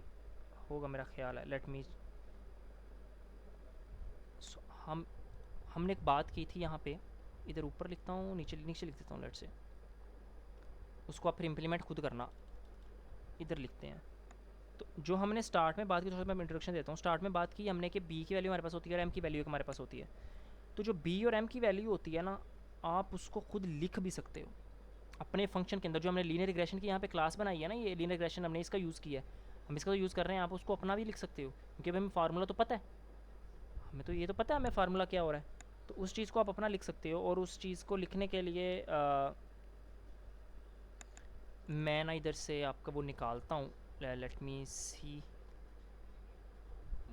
होगा मेरा ख्याल है। लेट मी, हमने एक बात की थी यहाँ पे, इधर ऊपर लिखता हूँ, नीचे नीचे लिख देता हूँ, लेट से उसको आप फिर इम्प्लीमेंट खुद करना। इधर लिखते हैं, तो जो हमने स्टार्ट में बात की, थोड़ा सा मैं इंट्रोडक्शन देता हूँ। स्टार्ट में बात की हमने कि बी की वैल्यू हमारे पास होती है और एम की वैल्यू हमारे पास होती है। तो जो बी और एम की वैल्यू होती है ना, आप उसको खुद लिख भी सकते हो अपने फंक्शन के अंदर। जो हमने लीनियर रिग्रेशन की यहाँ पे क्लास बनाई है ना, ये लीनियर रिग्रेशन हमने इसका यूज़ किया है, हम इसका तो यूज़ कर रहे हैं, आप उसको अपना भी लिख सकते हो, क्योंकि हमें फार्मूला तो पता है, हमें तो ये तो पता है हमें फार्मूला क्या हो रहा है, तो उस चीज़ को आप अपना लिख सकते हो। और उस चीज़ को लिखने के लिए मैं ना इधर से आपका वो निकालता हूँ, लेट मी सी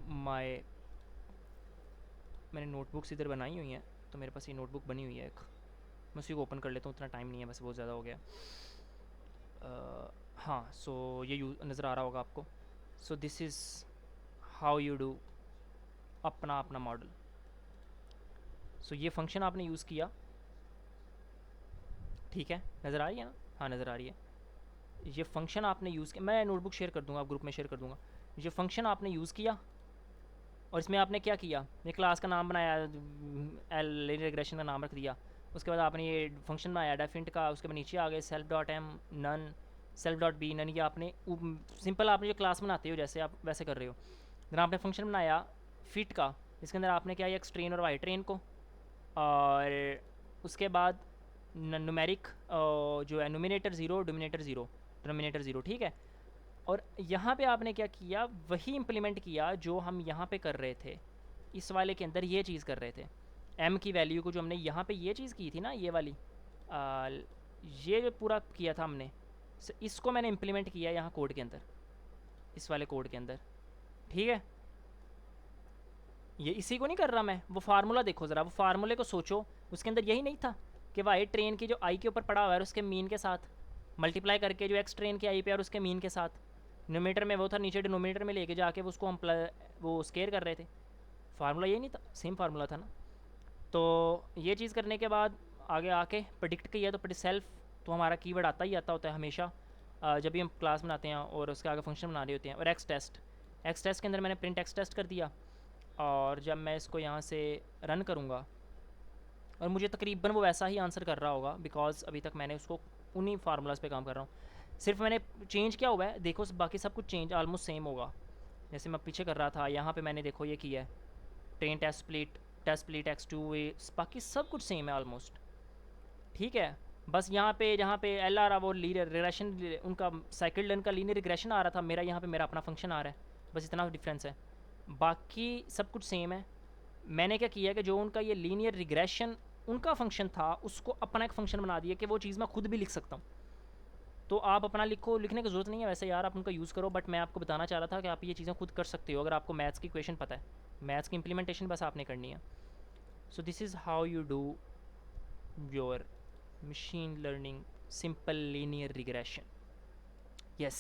माय, मैंने नोटबुक्स इधर बनाई हुई हैं, तो मेरे पास ये नोटबुक बनी हुई है एक, मैं उसी को ओपन कर लेता हूँ, इतना टाइम नहीं है, बस बहुत ज़्यादा हो गया। हाँ सो ये नज़र आ रहा होगा आपको। सो this is how you do अपना अपना मॉडल। सो ये फंक्शन आपने यूज़ किया, ठीक है, नज़र आ रही है ना? हाँ नज़र आ रही है। ये फंक्शन आपने यूज़ किया, मैं नोटबुक शेयर कर दूंगा, आप ग्रुप में शेयर कर दूंगा। ये फंक्शन आपने यूज़ किया, और इसमें आपने क्या किया, ये क्लास का नाम बनाया, लीनियर रिग्रेशन का नाम रख दिया, उसके बाद आपने ये फंक्शन बनाया डेफिनेट का, उसके बाद नीचे आ गए self dot M none, self dot B none, ये आपने सिंपल आपने जो क्लास बनाते हो जैसे आप वैसे कर रहे हो। फिर आपने फंक्शन बनाया फिट का, इसके अंदर आपने क्या एक्स ट्रेन और वाई ट्रेन को, और उसके बाद नुमेरिक जो है nominator zero, dominator zero, denominator zero, ठीक है। और यहाँ पे आपने क्या किया, वही इम्प्लीमेंट किया जो हम यहाँ पे कर रहे थे, इस वाले के अंदर ये चीज़ कर रहे थे। m की वैल्यू को जो हमने यहाँ पे ये चीज़ की थी ना, ये वाली ये जो पूरा किया था हमने, इसको मैंने इम्प्लीमेंट किया यहाँ कोड के अंदर, इस वाले कोड के अंदर, ठीक है। ये इसी को नहीं कर रहा मैं, वो फार्मूला देखो ज़रा, वो फार्मूले को सोचो, उसके अंदर यही नहीं था कि वाई ट्रेन की जो आई के ऊपर पड़ा हुआ है उसके मीन के साथ मल्टीप्लाई करके जो एक्स ट्रेन की आई पे और उसके मीन के साथ, नोमीटर में वो था, नीचे डिनोमीटर में लेके जाके वो उसको हम वो स्केयर कर रहे थे। फार्मूला यही नहीं था, सेम फार्मूला था ना। तो ये चीज़ करने के बाद आगे आके प्रेडिक्ट किया, तो सेल्फ तो हमारा कीवर्ड आता ही आता होता है हमेशा जब भी हम क्लास बनाते हैं और उसके आगे फंक्शन बना रहे होते हैं। और एक्स टेस्ट के अंदर मैंने प्रिंट एक्स टेस्ट कर दिया, और जब मैं इसको यहाँ से रन करूँगा, और मुझे तकरीबन वो वैसा ही आंसर कर रहा होगा, बिकॉज अभी तक मैंने उसको उन्हीं फार्मूलाज पे काम कर रहा हूँ। सिर्फ मैंने चेंज क्या हुआ है देखो, बाकी सब कुछ चेंज ऑलमोस्ट सेम होगा, जैसे मैं पीछे कर रहा था, यहाँ पे मैंने देखो ये किया है ट्रेन टेस्ट स्प्लिट x2, बाकी सब कुछ सेम है ऑलमोस्ट, ठीक है। बस यहाँ पे जहाँ पे एल आ रहा, वो लीनियर रिग्रेशन उनका साइकिल डन का लीनियर रिग्रेशन आ रहा था, मेरा यहाँ पे मेरा अपना फंक्शन आ रहा है, बस इतना डिफरेंस है। बाकी सब कुछ सेम है। मैंने क्या किया कि जो उनका ये लीनियर रिग्रेशन उनका फंक्शन था उसको अपना एक फंक्शन बना दिया कि वो चीज़ मैं खुद भी लिख सकता हूँ। तो आप अपना लिखो, लिखने की ज़रूरत नहीं है वैसे यार, आप उनका यूज़ करो, बट मैं आपको बताना चाह रहा था कि आप ये चीज़ें खुद कर सकते हो अगर आपको मैथ्स की इक्वेशन पता है। मैथ्स की इंप्लीमेंटेशन बस आपने करनी है। So this is how you do your machine learning simple linear regression. Yes,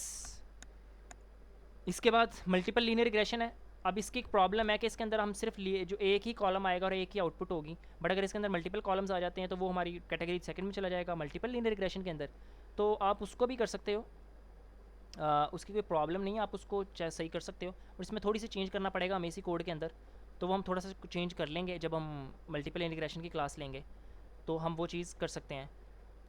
इसके बाद मल्टीपल लीनियर रिग्रेशन है। अब इसकी एक प्रॉब्लम है कि इसके अंदर हम सिर्फ लिए जो एक ही कॉलम आएगा और एक ही आउटपुट होगी, बट अगर इसके अंदर मल्टीपल कॉलम्स आ जाते हैं तो वो हमारी कैटेगरी सेकंड में चला जाएगा मल्टीपल लीनियर रिग्रेशन के अंदर। तो आप उसको भी कर सकते हो, उसकी कोई प्रॉब्लम नहीं है, आप उसको चाहे सही कर सकते हो, और इसमें थोड़ी सी चेंज करना पड़ेगा हमें इसी कोड के अंदर। तो वो हम थोड़ा सा चेंज कर लेंगे जब हम मल्टीपल इंटीग्रेशन की क्लास लेंगे, तो हम वो चीज़ कर सकते हैं।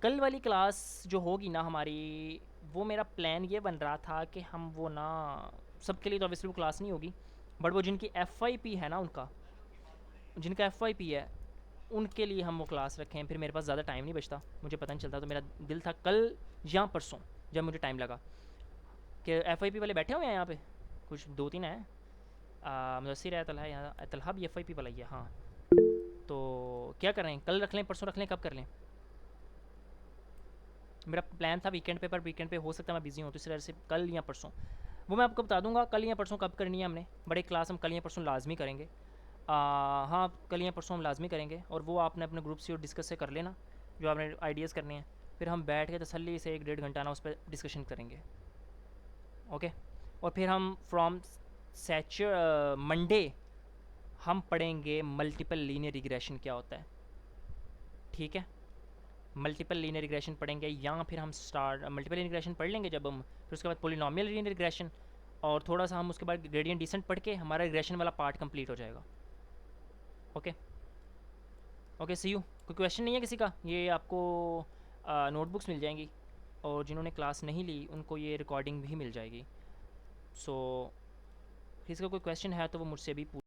कल वाली क्लास जो होगी ना हमारी, वो मेरा प्लान ये बन रहा था कि हम वो ना, सबके लिए तो ऑब्वियसली वो क्लास नहीं होगी, बट वो जिनकी FYP है ना, उनका जिनका FYP है उनके लिए हम वो क्लास रखें। फिर मेरे पास ज़्यादा टाइम नहीं बचता, मुझे पता नहीं चलता, तो मेरा दिल था कल या परसों जब मुझे टाइम लगा कि FYP वाले बैठे हुए हैं यहाँ पे, कुछ 2-3 हैं। मुदस्सिर है, तलहा है, यहाँ तलहा भी FYP वाला ही है। हाँ, तो क्या करें, कल रख लें, परसों रख लें, कब कर लें? मेरा प्लान था वीकेंड पे, पर वीकेंड पे हो सकता है मैं बिज़ी हूँ, तो इस वजह से कल या परसों, वो मैं आपको बता दूंगा कल या परसों कब करनी है हमने। बड़े क्लास हम कल या परसों लाजमी करेंगे। हाँ, कल या परसों हम लाजमी करेंगे, और वो आपने अपने ग्रुप से और डिस्कस से कर लेना जो आपने आइडियाज़ करने हैं। फिर हम बैठ के तसल्ली से 1-1.5 घंटा ना उस पर डिस्कशन करेंगे। ओके, और फिर हम फ्रॉम मंडे हम पढ़ेंगे मल्टीपल लीनियर रिग्रेशन क्या होता है। ठीक है, मल्टीपल लीनियर रिग्रेशन पढ़ेंगे, या फिर हम स्टार्ट मल्टीपल रिग्रेशन पढ़ लेंगे जब हम, फिर उसके बाद पोलिनोमियल लीनियर रिग्रेशन, और थोड़ा सा हम उसके बाद ग्रेडियंट डिसेंट पढ़ के हमारा रिग्रेशन वाला पार्ट कंप्लीट हो जाएगा। Okay okay, see you. कोई क्वेश्चन नहीं है किसी का? ये आपको नोटबुक्स मिल जाएंगी, और जिन्होंने क्लास नहीं ली उनको ये रिकॉर्डिंग भी मिल जाएगी। सो इसका कोई क्वेश्चन है तो वो मुझसे भी पूछ